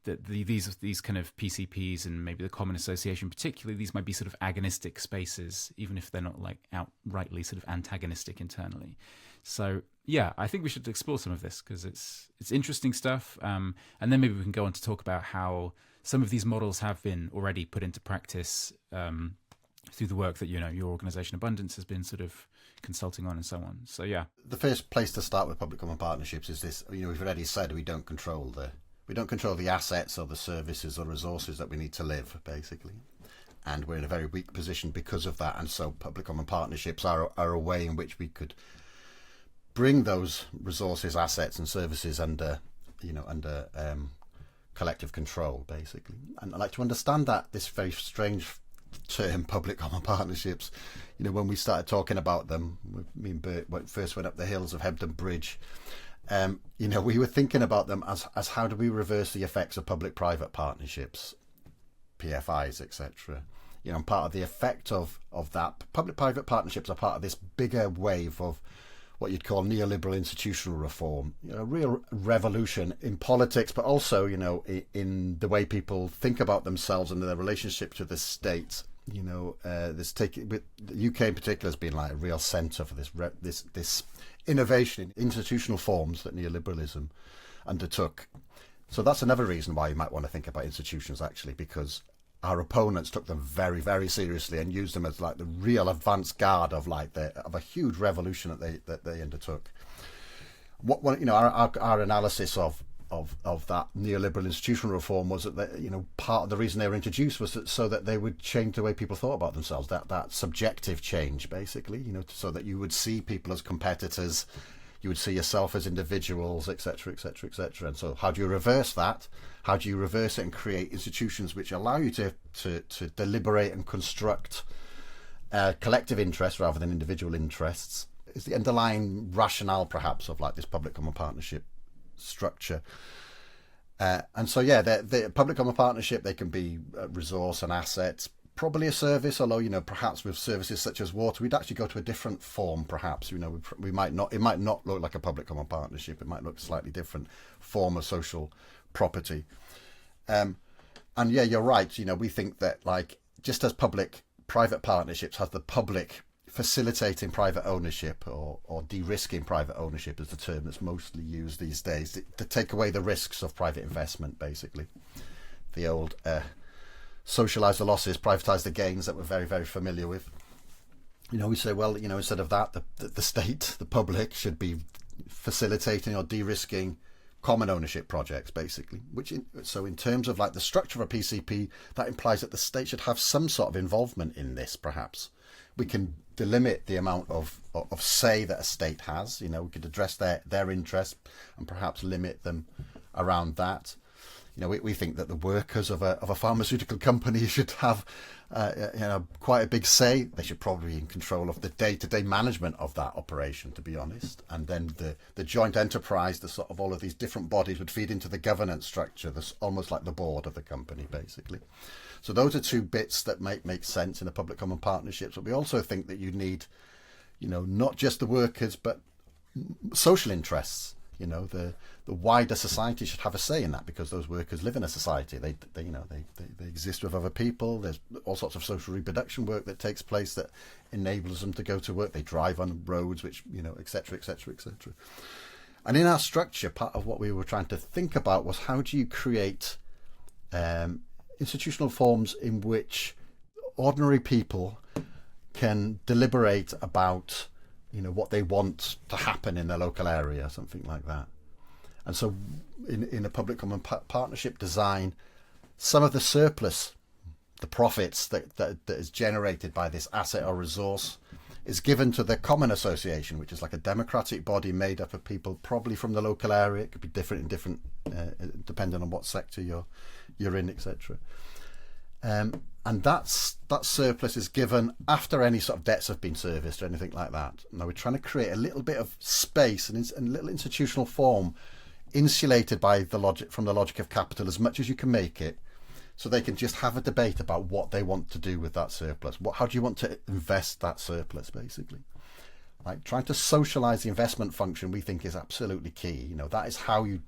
That these kind of PCPs and maybe the common association, particularly, these might be sort of agonistic spaces, even if they're not like outrightly sort of antagonistic internally. So yeah, I think we should explore some of this because it's interesting stuff. And then maybe we can go on to talk about how some of these models have been already put into practice through the work that your organisation Abundance has been sort of consulting on and so on. So yeah, the first place to start with public common partnerships is this. We've already said we don't control the assets or the services or resources that we need to live, basically, and we're in a very weak position because of that. And so public common partnerships are a way in which we could bring those resources, assets and services under collective control, basically. And I'd like to understand that this very strange term, public common partnerships, when we started talking about them, me and Bert first went up the hills of Hebden Bridge, we were thinking about them as how do we reverse the effects of public-private partnerships, PFIs, etc. And part of the effect of that, public-private partnerships are part of this bigger wave of what you'd call neoliberal institutional reform, a real revolution in politics, but also, in the way people think about themselves and their relationship to the state. The UK in particular has been like a real centre for this innovation in institutional forms that neoliberalism undertook. So that's another reason why you might want to think about institutions, actually, because our opponents took them very, very seriously and used them as like the real advance guard of a huge revolution that they undertook. Our analysis of that neoliberal institutional reform was that part of the reason they were introduced was so that they would change the way people thought about themselves. That subjective change, basically, so that you would see people as competitors. you would see yourself as individuals, etc., etc., etc. And so how do you reverse that? How do you reverse it and create institutions which allow you to deliberate and construct collective interests rather than individual interests? Is the underlying rationale perhaps of like this public-common partnership structure. And so, yeah, the public-common partnership, they can be resource and assets, probably a service, although, you know, perhaps with services such as water, we'd actually go to a different form, perhaps. You know, we might not, it might not look like a public-common partnership. It might look a slightly different form of social property. And yeah, you're right. You know, we think that, like, just as public-private partnerships has the public facilitating private ownership or de-risking private ownership is the term that's mostly used these days to take away the risks of private investment, basically. The old socialise the losses, privatise the gains that we're very, very familiar with. You know, we say, well, you know, instead of that, the state, the public, should be facilitating or de-risking common ownership projects, basically. So in terms of like the structure of a PCP, that implies that the state should have some sort of involvement in this, perhaps. We can delimit the amount of say that a state has. You know, we could address their interests and perhaps limit them around that. You know, we think that the workers of a pharmaceutical company should have you know, quite a big say. They should probably be in control of the day-to-day management of that operation, to be honest. And then the joint enterprise, the sort of all of these different bodies would feed into the governance structure. That's almost like the board of the company, basically. So those are two bits that might make sense in a public common partnership. But we also think that you need, you know, not just the workers, but social interests. You know, the wider society should have a say in that, because those workers live in a society. They you know, they exist with other people. There's all sorts of social reproduction work that takes place that enables them to go to work. They drive on roads, which, you know, etc., etc., etc. And in our structure, part of what we were trying to think about was how do you create institutional forms in which ordinary people can deliberate about, you know, what they want to happen in their local area, something like that. And so in a public common partnership design, some of the surplus, the profits that is generated by this asset or resource is given to the common association, which is like a democratic body made up of people probably from the local area. It could be different in different, depending on what sector you're in, etc. And that surplus is given after any sort of debts have been serviced or anything like that. Now we're trying to create a little bit of space and a little institutional form, insulated by from the logic of capital as much as you can make it, so they can just have a debate about what they want to do with that surplus. How do you want to invest that surplus, basically? Like, trying to socialise the investment function, we think, is absolutely key. You know, that's how you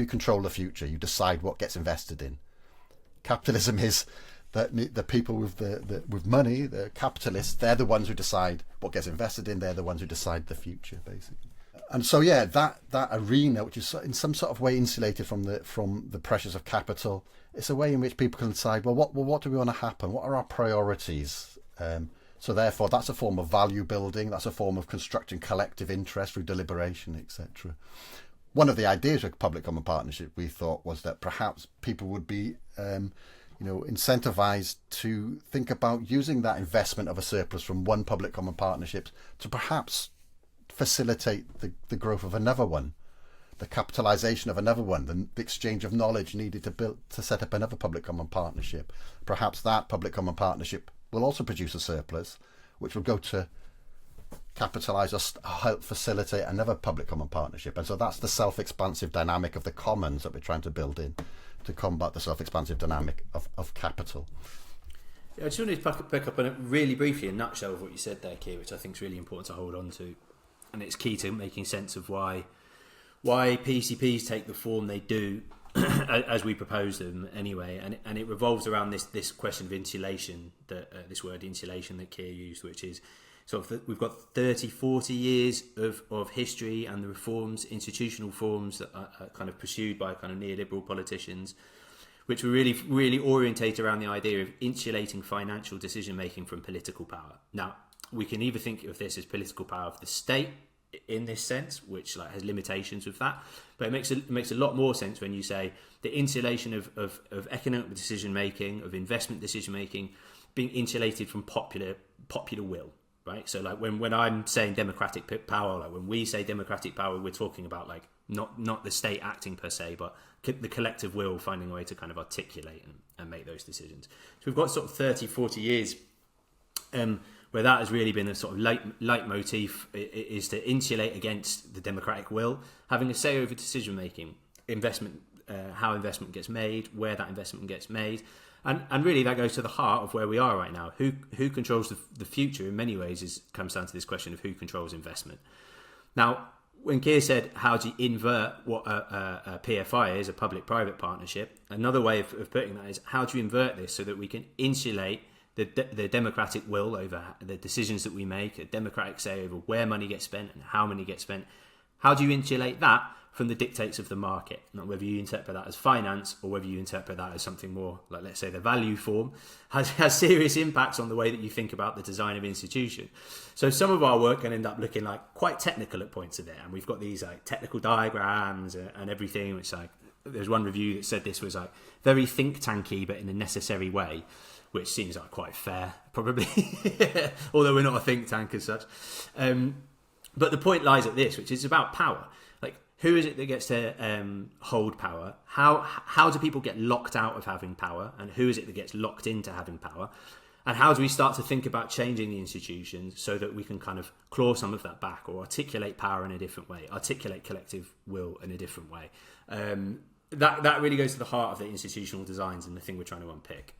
control the future. You decide what gets invested in. Capitalism is that the people with money, the capitalists, they're the ones who decide what gets invested in. They're the ones who decide the future, basically. And so, yeah, that arena, which is in some sort of way insulated from the pressures of capital, it's a way in which people can decide, what do we want to happen? What are our priorities? So therefore, that's a form of value building. That's a form of constructing collective interest through deliberation, etc. One of the ideas of public common partnership, we thought, was that perhaps people would be incentivized to think about using that investment of a surplus from one public common partnership to perhaps facilitate the growth of another one, the capitalization of another one, the exchange of knowledge needed to set up another public common partnership. Perhaps that public common partnership will also produce a surplus, which will go to capitalize or help facilitate another public common partnership. And so that's the self-expansive dynamic of the commons that we're trying to build in to combat the self-expansive dynamic of capital. Yeah, I just wanted to pick up on it really briefly, a nutshell of what you said there, Keir, which I think is really important to hold on to. And it's key to making sense of why PCPs take the form they do as we propose them anyway. And it revolves around this question of insulation, this word insulation that Keir used, which is sort of we've got 30, 40 years of history and the reforms, institutional forms that are kind of pursued by kind of neoliberal politicians, which were really, really orientated around the idea of insulating financial decision-making from political power. Now, we can either think of this as political power of the state in this sense, which like has limitations with that, but it makes a lot more sense when you say the insulation of economic decision-making, of investment decision-making, being insulated from popular will. right? So like when I'm saying democratic power, like when we say democratic power, we're talking about like not the state acting per se, but the collective will finding a way to kind of articulate and make those decisions. So we've got sort of 30, 40 years where that has really been a sort of leitmotif, is to insulate against the democratic will, having a say over decision making, investment, how investment gets made, where that investment gets made. And really that goes to the heart of where we are right now. Who controls the future in many ways comes down to this question of who controls investment. Now, when Keir said, how do you invert what a PFI is, a public-private partnership, another way of putting that is, how do you invert this so that we can insulate the democratic will over the decisions that we make, a democratic say over where money gets spent and how money gets spent? How do you insulate that from the dictates of the market? Not whether you interpret that as finance or whether you interpret that as something more like, let's say, the value form, has serious impacts on the way that you think about the design of institution. So some of our work can end up looking like quite technical at points of it, and we've got these like technical diagrams and everything, which like there's one review that said this was like very think tanky but in a necessary way, which seems like quite fair probably, although we're not a think tank as such. But the point lies at this, which is about power. Like, who is it that gets to hold power? How do people get locked out of having power? And who is it that gets locked into having power? And how do we start to think about changing the institutions so that we can kind of claw some of that back, or articulate power in a different way, articulate collective will in a different way? That really goes to the heart of the institutional designs and the thing we're trying to unpick.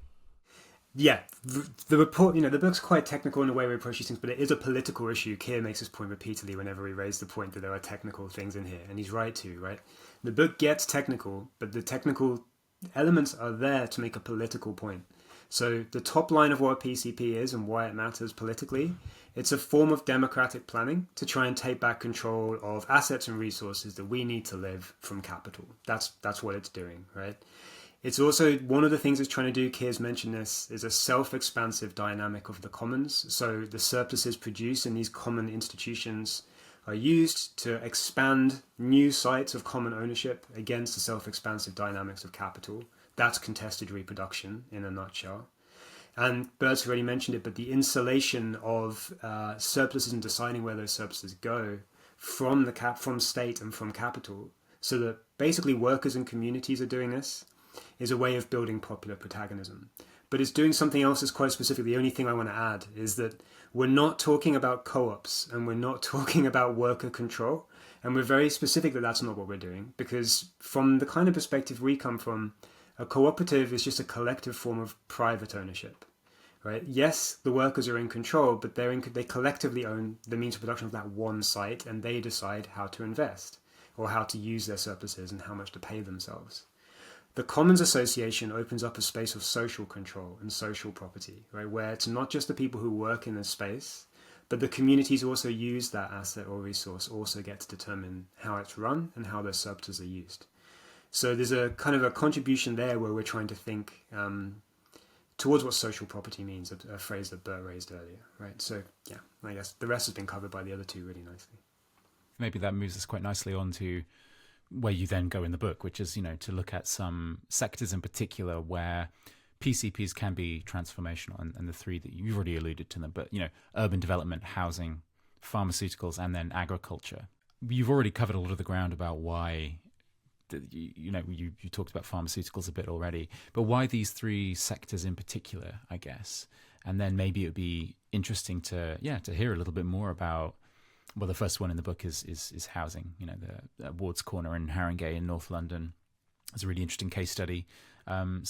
Yeah, the report, the book's quite technical in the way we approach these things, but it is a political issue. Keir makes this point repeatedly whenever we raise the point that there are technical things in here, and he's right to, right? The book gets technical, but the technical elements are there to make a political point. So the top line of what PCP is and why it matters politically, it's a form of democratic planning to try and take back control of assets and resources that we need to live from capital. That's what it's doing, right? It's also, one of the things it's trying to do, Keir's mentioned this, is a self-expansive dynamic of the commons. So the surpluses produced in these common institutions are used to expand new sites of common ownership against the self-expansive dynamics of capital. That's contested reproduction in a nutshell. And Bert's already mentioned it, but the insulation of surpluses and deciding where those surpluses go from from state and from capital, so that basically workers and communities are doing this, is a way of building popular protagonism. But it's doing something else that's quite specific. The only thing I want to add is that we're not talking about co-ops and we're not talking about worker control. And we're very specific that that's not what we're doing, because from the kind of perspective we come from, a cooperative is just a collective form of private ownership, right? Yes, the workers are in control, but they collectively own the means of production of that one site, and they decide how to invest or how to use their surpluses and how much to pay themselves. The Commons Association opens up a space of social control and social property, right, where it's not just the people who work in the space, but the communities also use that asset or resource, also get to determine how it's run and how their surpluses are used. So there's a kind of a contribution there where we're trying to think towards what social property means, a phrase that Bert raised earlier, right? So yeah, I guess the rest has been covered by the other two really nicely. Maybe that moves us quite nicely on to where you then go in the book, which is, to look at some sectors in particular where PCPs can be transformational, and the three that you've already alluded to them, but, urban development, housing, pharmaceuticals, and then agriculture. You've already covered a lot of the ground about why, you talked about pharmaceuticals a bit already, but why these three sectors in particular, I guess. And then maybe it would be interesting to hear a little bit more about, well, the first one in the book is housing. The Ward's Corner in Harringay in North London is a really interesting case study. You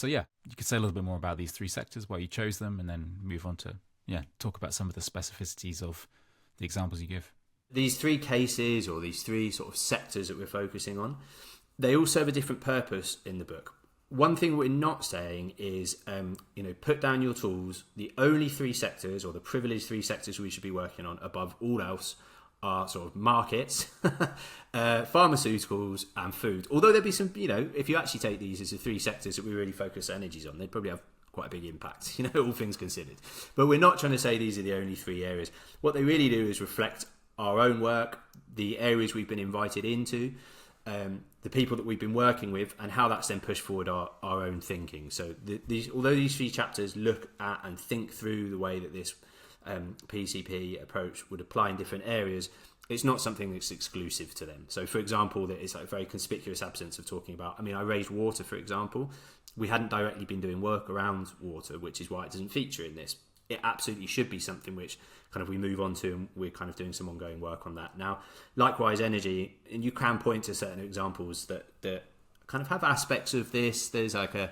could say a little bit more about these three sectors, why you chose them, and then move on to talk about some of the specificities of the examples you give. These three cases, or these three sort of sectors that we're focusing on, they all serve a different purpose in the book. One thing we're not saying is, put down your tools. The only three sectors, or the privileged three sectors we should be working on above all else, are sort of markets, pharmaceuticals, and food. Although there'd be some, if you actually take these as the three sectors that we really focus our energies on, they'd probably have quite a big impact, all things considered. But we're not trying to say these are the only three areas. What they really do is reflect our own work, the areas we've been invited into, the people that we've been working with, and how that's then pushed forward our own thinking. So although these three chapters look at and think through the way that this PCP approach would apply in different areas, it's not something that's exclusive to them. So, for example, there is like a very conspicuous absence of talking about, I raised water, for example. We hadn't directly been doing work around water, which is why it doesn't feature in this. It absolutely should be something which kind of we move on to, and we're kind of doing some ongoing work on that. Now, likewise, energy, and you can point to certain examples that kind of have aspects of this. There's like an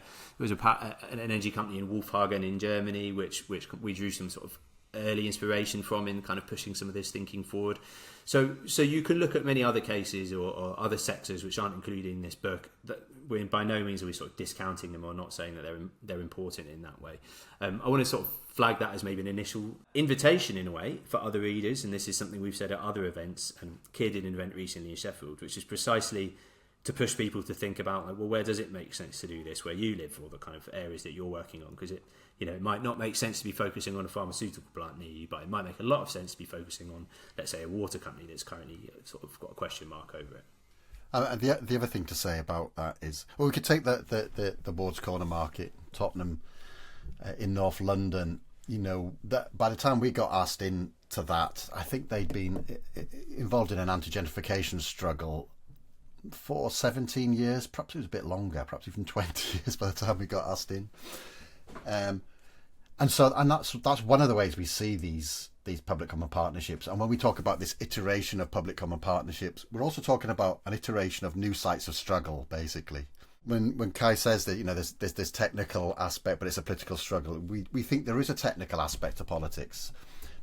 energy company in Wolfhagen in Germany, which we drew some sort of early inspiration from in kind of pushing some of this thinking forward. So you can look at many other cases or other sectors which aren't included in this book. That we're by no means are we sort of discounting them or not saying that they're important in that way. I want to sort of flag that as maybe an initial invitation in a way for other readers, and this is something we've said at other events. And Keir did an event recently in Sheffield, which is precisely to push people to think about, like, well, where does it make sense to do this where you live, or the kind of areas that you're working on? Because it might not make sense to be focusing on a pharmaceutical plant near you, but it might make a lot of sense to be focusing on, let's say, a water company that's currently sort of got a question mark over it. The other thing to say about that is, well, we could take the Ward's Corner market, Tottenham, in North London. That by the time we got asked into that, I think they'd been involved in an anti-gentrification struggle for 17 years, perhaps it was a bit longer, perhaps even 20 years by the time we got asked in. And that's one of the ways we see these public common partnerships. And when we talk about this iteration of public common partnerships, we're also talking about an iteration of new sites of struggle, basically. When Kai says that there's this technical aspect, but it's a political struggle, we think there is a technical aspect to politics,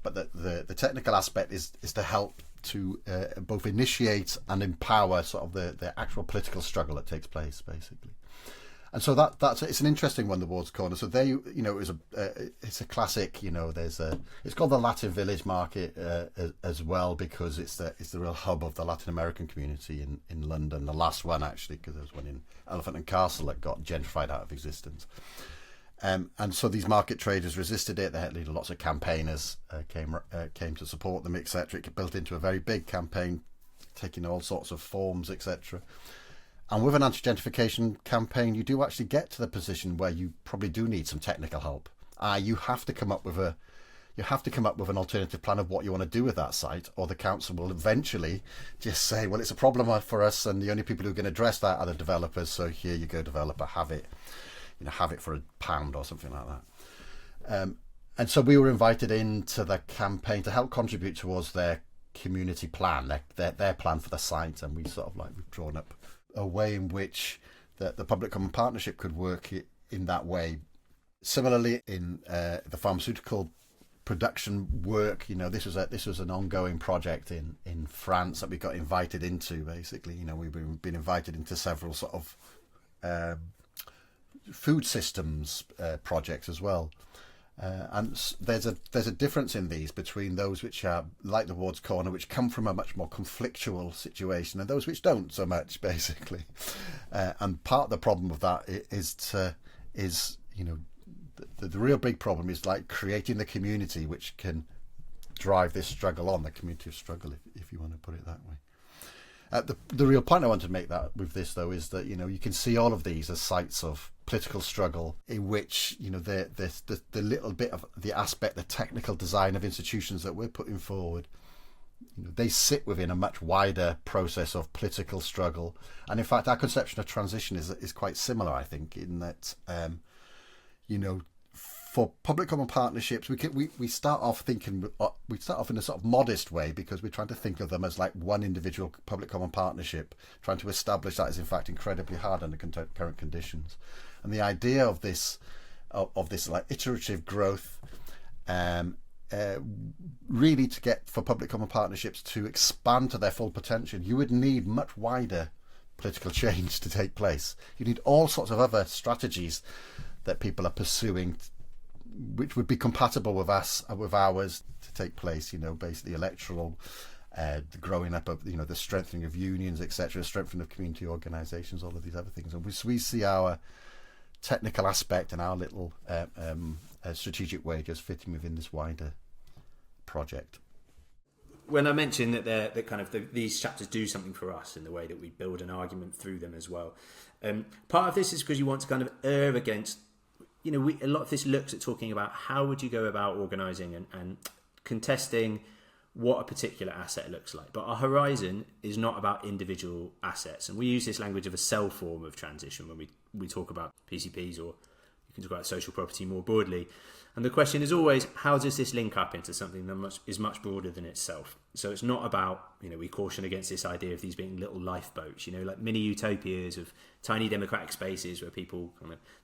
but the technical aspect is to help to both initiate and empower sort of the actual political struggle that takes place, basically. And so it's an interesting one, the Ward's Corner. So they, it's a classic. It's called the Latin Village Market as well, because it's the real hub of the Latin American community in London. The last one, actually, because there was one in Elephant and Castle that got gentrified out of existence. And so these market traders resisted it. They had lots of campaigners came to support them, etc. It built into a very big campaign, taking all sorts of forms, etc. And with an anti-gentrification campaign, you do actually get to the position where you probably do need some technical help. You have to come up with an alternative plan of what you want to do with that site, or the council will eventually just say, well, it's a problem for us, and the only people who can address that are the developers. So here you go, developer, have it. Have it for £1 or something like that. And so we were invited into the campaign to help contribute towards their community plan, their plan for the site. And we we've drawn up a way in which the public common partnership could work in that way. Similarly, in the pharmaceutical production work, this was an ongoing project in France that we got invited into. Basically, we've been invited into several sort of food systems projects as well, and there's a difference in these between those which are like the Ward's Corner, which come from a much more conflictual situation, and those which don't so much, basically. And part of the problem with that is the real big problem is like creating the community which can drive this struggle on, the community of struggle, if you want to put it that way. The real point I want to make that with this, though, is that you can see all of these as sites of political struggle in which the little bit of the aspect, the technical design of institutions that we're putting forward, they sit within a much wider process of political struggle. And in fact, our conception of transition is quite similar, I think, in that for public common partnerships, we start off in a sort of modest way, because we're trying to think of them as like one individual public common partnership. Trying to establish that is in fact incredibly hard under current conditions. And the idea of this like iterative growth, really to get for public common partnerships to expand to their full potential, you would need much wider political change to take place. You need all sorts of other strategies that people are pursuing, which would be compatible with ours to take place. Basically electoral, the growing up of the strengthening of unions, etc., strengthening of community organisations, all of these other things. And we see our technical aspect and our little strategic way just fitting within this wider project. When I mentioned that these chapters do something for us in the way that we build an argument through them as well, part of this is because you want to kind of err against, a lot of this looks at talking about how would you go about organising and contesting what a particular asset looks like. But our horizon is not about individual assets. And we use this language of a cell form of transition when we talk about PCPs, or you can talk about social property more broadly. And the question is always, how does this link up into something that is much broader than itself? So it's not about, we caution against this idea of these being little lifeboats, like mini utopias of tiny democratic spaces where people,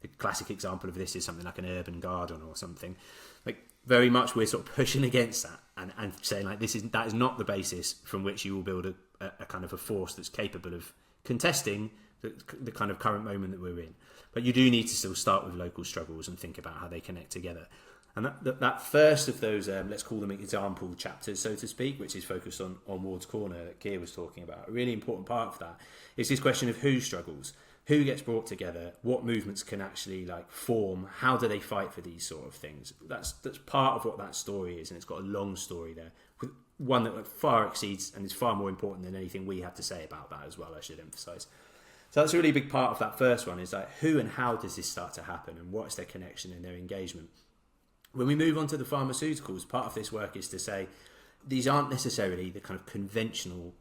the classic example of this is something like an urban garden or something. Like, very much we're sort of pushing against that and saying like that is not the basis from which you will build a kind of a force that's capable of contesting the kind of current moment that we're in. But you do need to still start with local struggles and think about how they connect together. And that first of those, let's call them example chapters, so to speak, which is focused on Ward's Corner that Keir was talking about, a really important part of that is this question of who struggles, who gets brought together, what movements can actually form, how do they fight for these sort of things. That's part of what that story is, and it's got a long story there, with one that far exceeds and is far more important than anything we have to say about that as well, I should emphasise. So that's a really big part of that first one, is who and how does this start to happen, and what is their connection and their engagement. When we move on to the pharmaceuticals, part of this work is to say these aren't necessarily the kind of conventional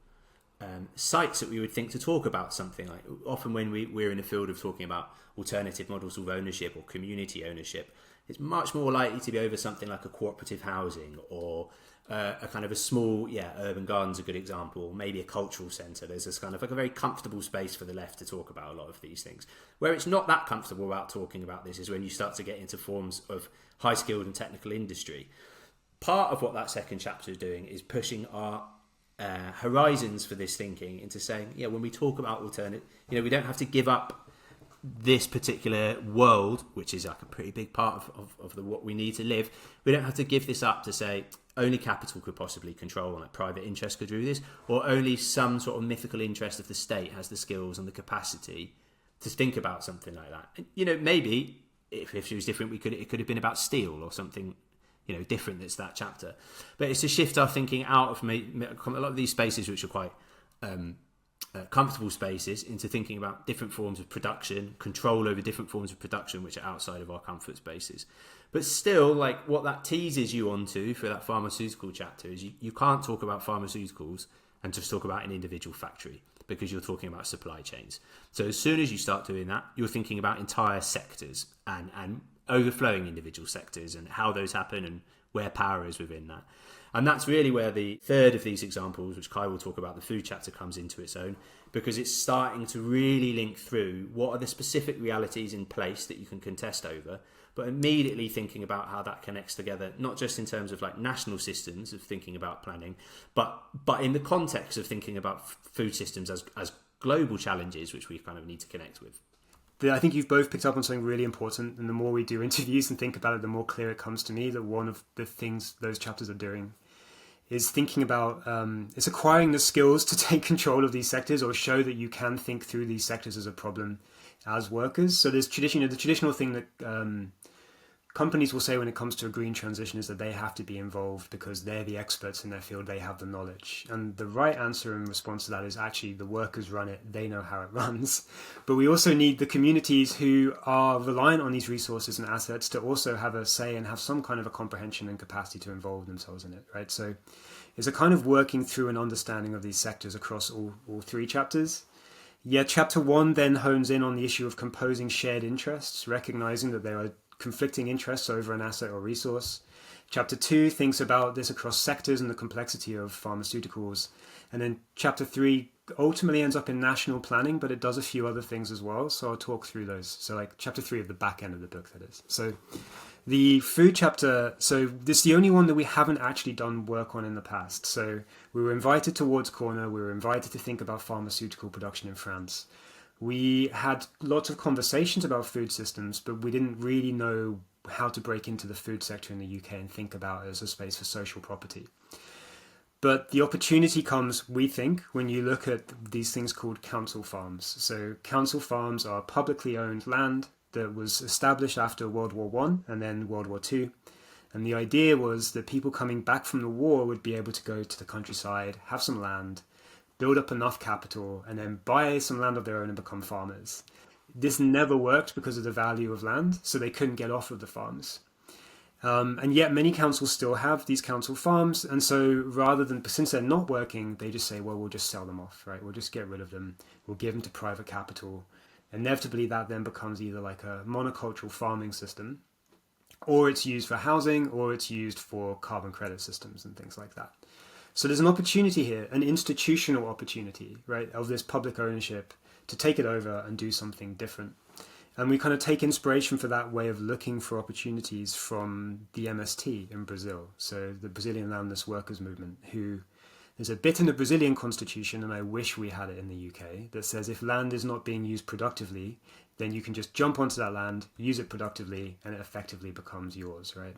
sites that we would think to talk about something like. Often when we're in a field of talking about alternative models of ownership or community ownership, it's much more likely to be over something like a cooperative housing or a kind of a small, urban garden's a good example, maybe a cultural centre. There's this kind of a very comfortable space for the left to talk about a lot of these things. Where it's not that comfortable about talking about this is when you start to get into forms of high-skilled and technical industry. Part of what that second chapter is doing is pushing our horizons for this thinking into saying, when we talk about alternate, we don't have to give up this particular world, which is like a pretty big part of what we need to live. We don't have to give this up to say only capital could possibly control, like private interest could do this, or only some sort of mythical interest of the state has the skills and the capacity to think about something like that. Maybe if it was different, it could have been about steel or something different. That's that chapter, but it's to shift our thinking out of a lot of these spaces which are quite comfortable spaces into thinking about different forms of production, control over different forms of production which are outside of our comfort spaces. But still, what that teases you onto for that pharmaceutical chapter is you can't talk about pharmaceuticals and just talk about an individual factory, because you're talking about supply chains. So as soon as you start doing that, you're thinking about entire sectors and overflowing individual sectors and how those happen and where power is within that. And that's really where the third of these examples, which Kai will talk about, the food chapter, comes into its own, because it's starting to really link through what are the specific realities in place that you can contest over, but immediately thinking about how that connects together, not just in terms of national systems of thinking about planning, but in the context of thinking about food systems as global challenges, which we kind of need to connect with. I think you've both picked up on something really important, and the more we do interviews and think about it, the more clear it comes to me that one of the things those chapters are doing is thinking about, it's acquiring the skills to take control of these sectors or show that you can think through these sectors as a problem as workers. So there's the traditional thing that companies will say when it comes to a green transition is that they have to be involved because they're the experts in their field, they have the knowledge. And the right answer in response to that is actually the workers run it, they know how it runs. But we also need the communities who are reliant on these resources and assets to also have a say and have some kind of a comprehension and capacity to involve themselves in it, right? So it's a kind of working through an understanding of these sectors across all three chapters. Chapter 1 then hones in on the issue of composing shared interests, recognizing that there are conflicting interests over an asset or resource. Chapter 2 thinks about this across sectors and the complexity of pharmaceuticals. And then chapter 3 ultimately ends up in national planning, but it does a few other things as well. So I'll talk through those. So chapter 3 of the back end of the book, that is. So the food chapter, so this is the only one that we haven't actually done work on in the past. So we were invited to Ward's Corner. We were invited to think about pharmaceutical production in France. We had lots of conversations about food systems, but we didn't really know how to break into the food sector in the UK and think about it as a space for social property. But the opportunity comes, we think, when you look at these things called council farms. So council farms are publicly owned land that was established after World War I and then World War II. And the idea was that people coming back from the war would be able to go to the countryside, have some land, build up enough capital, and then buy some land of their own and become farmers. This never worked because of the value of land, so they couldn't get off of the farms. And yet many councils still have these council farms. And so since they're not working, they just say, well, we'll just sell them off, right? We'll just get rid of them. We'll give them to private capital. Inevitably, that then becomes either like a monocultural farming system, or it's used for housing, or it's used for carbon credit systems and things like that. So there's an opportunity here, an institutional opportunity, right, of this public ownership to take it over and do something different. And we kind of take inspiration for that way of looking for opportunities from the MST in Brazil, so the Brazilian Landless Workers Movement, who there's a bit in the Brazilian constitution, and I wish we had it in the UK, that says if land is not being used productively, then you can just jump onto that land, use it productively, and it effectively becomes yours, right?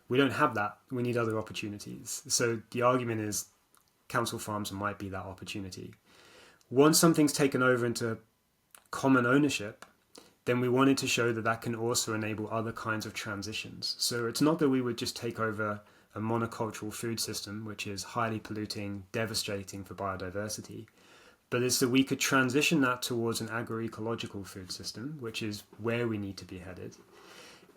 We don't have that. We need other opportunities. So the argument is council farms might be that opportunity. Once something's taken over into common ownership, then we wanted to show that that can also enable other kinds of transitions. So it's not that we would just take over a monocultural food system, which is highly polluting, devastating for biodiversity, but it's that we could transition that towards an agroecological food system, which is where we need to be headed.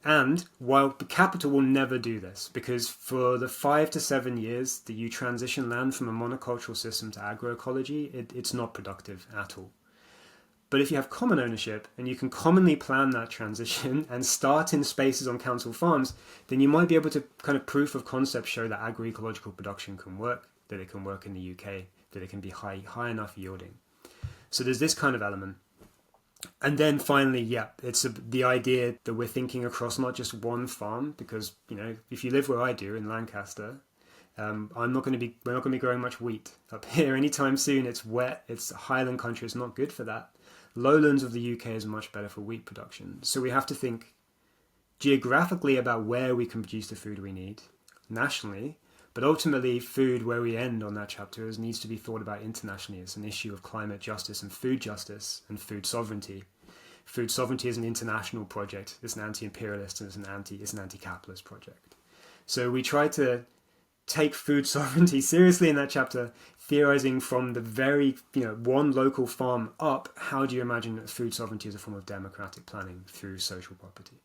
And while the capital will never do this, because for the 5 to 7 years that you transition land from a monocultural system to agroecology, it's not productive at all. But if you have common ownership and you can commonly plan that transition and start in spaces on council farms, then you might be able to kind of proof of concept show that agroecological production can work, that it can work in the UK, that it can be high enough yielding. So there's this kind of element. And then finally, it's the idea that we're thinking across not just one farm, because, you know, if you live where I do in Lancaster, we're not going to be growing much wheat up here anytime soon. It's wet, it's highland country, it's not good for that. Lowlands of the UK is much better for wheat production. So we have to think geographically about where we can produce the food we need nationally, but ultimately food, where we end on that chapter, needs to be thought about internationally. It's an issue of climate justice and food food sovereignty. Food sovereignty is an international project. It's an anti-imperialist and it's an anti-capitalist project. So we try to take food sovereignty seriously in that chapter, theorizing from the very, one local farm up, how do you imagine that food sovereignty as a form of democratic planning through social property?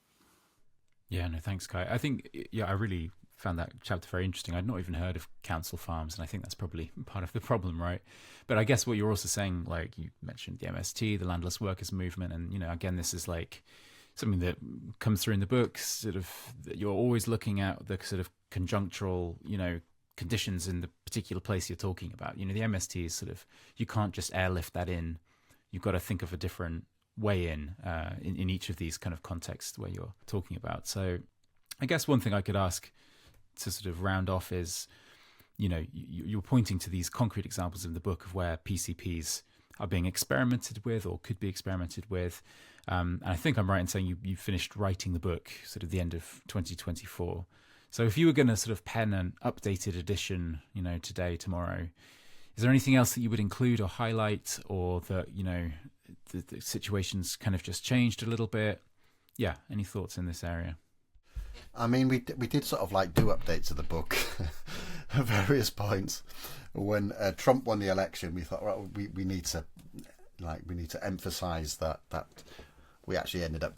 Yeah, no, thanks, Kai. I think, I really found that chapter very interesting. I'd not even heard of council farms, and I think that's probably part of the problem, right? But I guess what you're also saying, like you mentioned the MST, the Landless Workers Movement, and, again, this is like something that comes through in the book, sort of, you're always looking at the sort of conjunctural, conditions in the particular place you're talking about. The MST is sort of, you can't just airlift that in. You've got to think of a different way in each of these kind of contexts where you're talking about. So I guess one thing I could ask to sort of round off is, you're pointing to these concrete examples in the book of where PCPs are being experimented with or could be experimented with. And I think I'm right in saying you finished writing the book sort of the end of 2024. So if you were going to sort of pen an updated edition, today, tomorrow, is there anything else that you would include or highlight, or that, the situation's kind of just changed a little bit? Yeah, any thoughts in this area? I mean, we did sort of like do updates of the book at various points. When Trump won the election, we thought, well, we need to emphasise that we actually ended up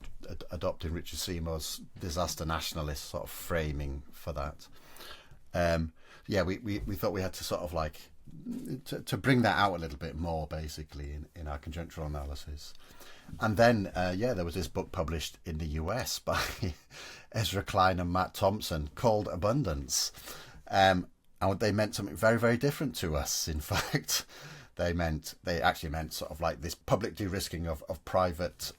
adopting Richard Seymour's disaster nationalist sort of framing for that. We thought we had to sort of like to bring that out a little bit more, basically, in our conjunctural analysis. And then, there was this book published in the US by Ezra Klein and Matt Thompson called Abundance. And they meant something very, very different to us, in fact. They actually meant sort of like this public de-risking of private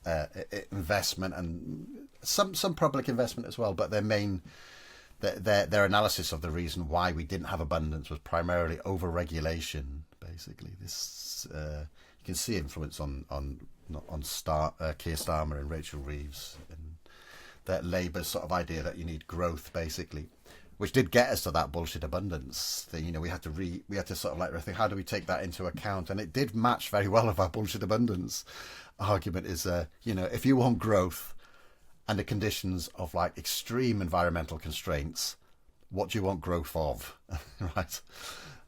investment, and some public investment as well. But their analysis of the reason why we didn't have abundance was primarily over-regulation. Basically, this you can see influence on Keir Starmer and Rachel Reeves, and that Labour's sort of idea that you need growth, basically, which did get us to that bullshit abundance thing. We had to sort of like rethink, how do we take that into account? And it did match very well with our bullshit abundance argument. Is if you want growth and the conditions of like extreme environmental constraints, what do you want growth of? Right?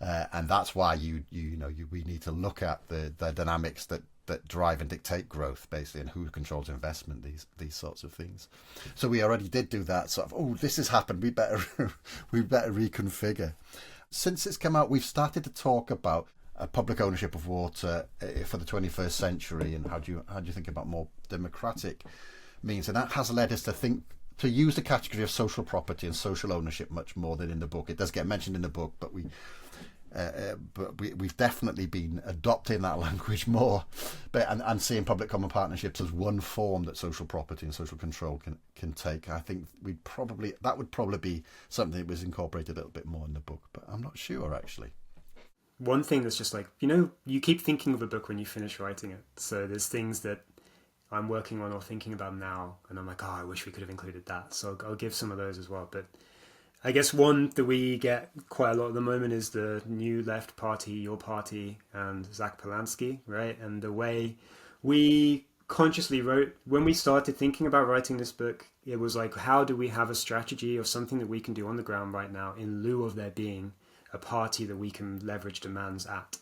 and that's why we need to look at the dynamics that drive and dictate growth, basically, and who controls investment, these sorts of things. So we already did do that sort of, oh, this has happened, we better reconfigure. Since it's come out, we've started to talk about public ownership of water for the 21st century, and how do you think about more democratic means, and that has led us to use the category of social property and social ownership much more than in the book. It does get mentioned in the book, but we've definitely been adopting that language more, and seeing public common partnerships as one form that social property and social control can take. I think that would probably be something that was incorporated a little bit more in the book, but I'm not sure actually. One thing that's just like, you keep thinking of a book when you finish writing it. So there's things that I'm working on or thinking about now, and I'm like, oh, I wish we could have included that. So I'll give some of those as well. But I guess one that we get quite a lot at the moment is the New Left Party, your party, and Zach Polanski, right? And the way we consciously wrote, when we started thinking about writing this book, it was like, how do we have a strategy or something that we can do on the ground right now in lieu of there being a party that we can leverage demands at?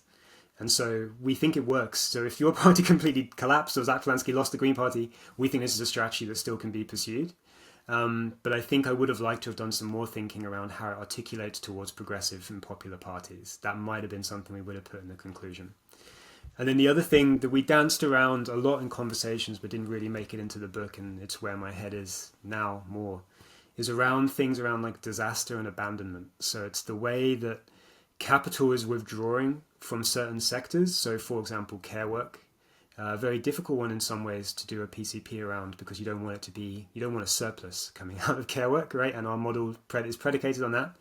And so we think it works. So if your party completely collapsed or Zach Polanski lost the Green Party, we think this is a strategy that still can be pursued. But I think I would have liked to have done some more thinking around how it articulates towards progressive and popular parties. That might have been something we would have put in the conclusion. And then the other thing that we danced around a lot in conversations but didn't really make it into the book, and it's where my head is now more, is around things around like disaster and abandonment. So it's the way that capital is withdrawing from certain sectors. So for example, care work, a very difficult one in some ways to do a PCP around, because you don't want a surplus coming out of care work, right? And our model is predicated on that.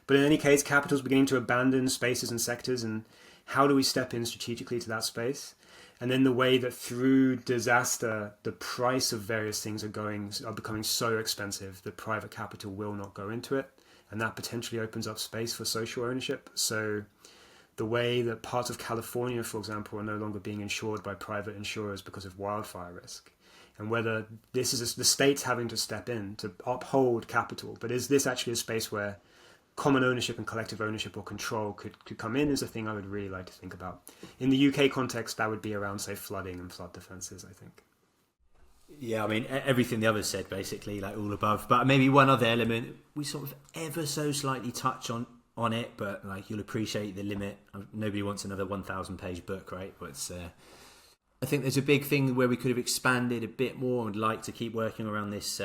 But in any case, capital is beginning to abandon spaces and sectors, and how do we step in strategically to that space? And then the way that through disaster, the price of various things are becoming so expensive that private capital will not go into it. And that potentially opens up space for social ownership. So the way that parts of California, for example, are no longer being insured by private insurers because of wildfire risk. And whether this is the states having to step in to uphold capital, but is this actually a space where common ownership and collective ownership or control could come in, is a thing I would really like to think about. In the UK context, that would be around, say, flooding and flood defences, I think. Yeah, I mean, everything the others said, basically, like all above. But maybe one other element, we sort of ever so slightly touch on it, but like you'll appreciate the limit. Nobody wants another 1,000-page book, right? But I think there's a big thing where we could have expanded a bit more, and like to keep working around this,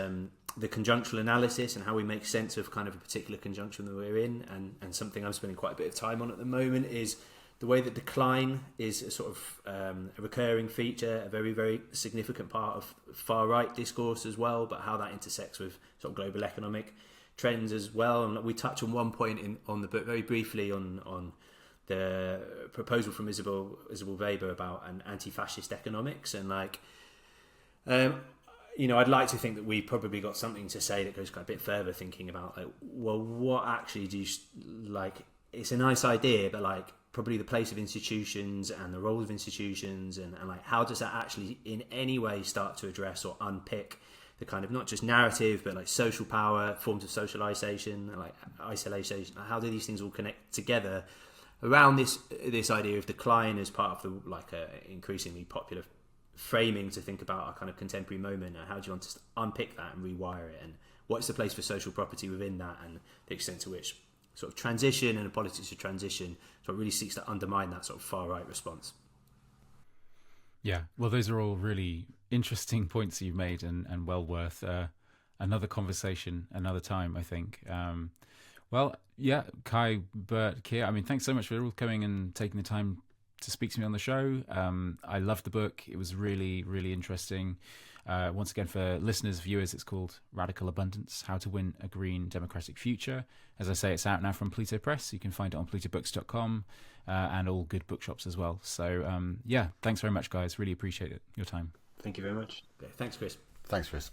the conjunctural analysis and how we make sense of kind of a particular conjunction that we're in. And something I'm spending quite a bit of time on at the moment is the way that decline is a sort of a recurring feature, a very, very significant part of far-right discourse as well, but how that intersects with sort of global economic trends as well. And we touch on one point on the book very briefly on the proposal from Isabel Weber about an anti-fascist economics, and like I'd like to think that we probably got something to say that goes quite a bit further, thinking about like, well, what actually do you like? It's a nice idea, but like probably the place of institutions and the role of institutions, and like how does that actually in any way start to address or unpick the kind of not just narrative, but like social power, forms of socialization, like isolation? How do these things all connect together around this idea of decline as part of the like a increasingly popular framing to think about our kind of contemporary moment? And how do you want to unpick that and rewire it? And what's the place for social property within that, and the extent to which sort of transition and a politics of transition sort of really seeks to undermine that sort of far-right response? Yeah, well, those are all really interesting points you've made, and well worth another conversation another time, I think. Well, yeah, Kai, Bert, Keir, I mean, thanks so much for all coming and taking the time to speak to me on the show. I loved the book. It was really, really interesting. Once again, for listeners, viewers, it's called Radical Abundance, How to Win a Green Democratic Future. As I say, it's out now from Pluto Press. You can find it on plutobooks.com and all good bookshops as well. So, yeah, thanks very much, guys. Really appreciate it, your time. Thank you very much. Yeah, thanks, Chris. Thanks, Chris.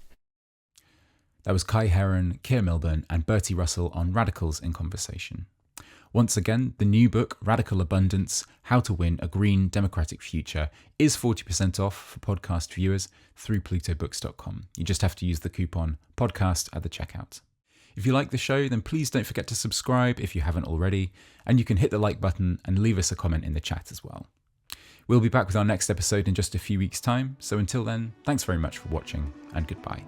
That was Kai Heron, Keir Milburn, and Bertie Russell on Radicals in Conversation. Once again, the new book, Radical Abundance, How to Win a Green Democratic Future, is 40% off for podcast viewers through plutobooks.com. You just have to use the coupon podcast at the checkout. If you like the show, then please don't forget to subscribe if you haven't already, and you can hit the like button and leave us a comment in the chat as well. We'll be back with our next episode in just a few weeks' time, so until then, thanks very much for watching, and goodbye.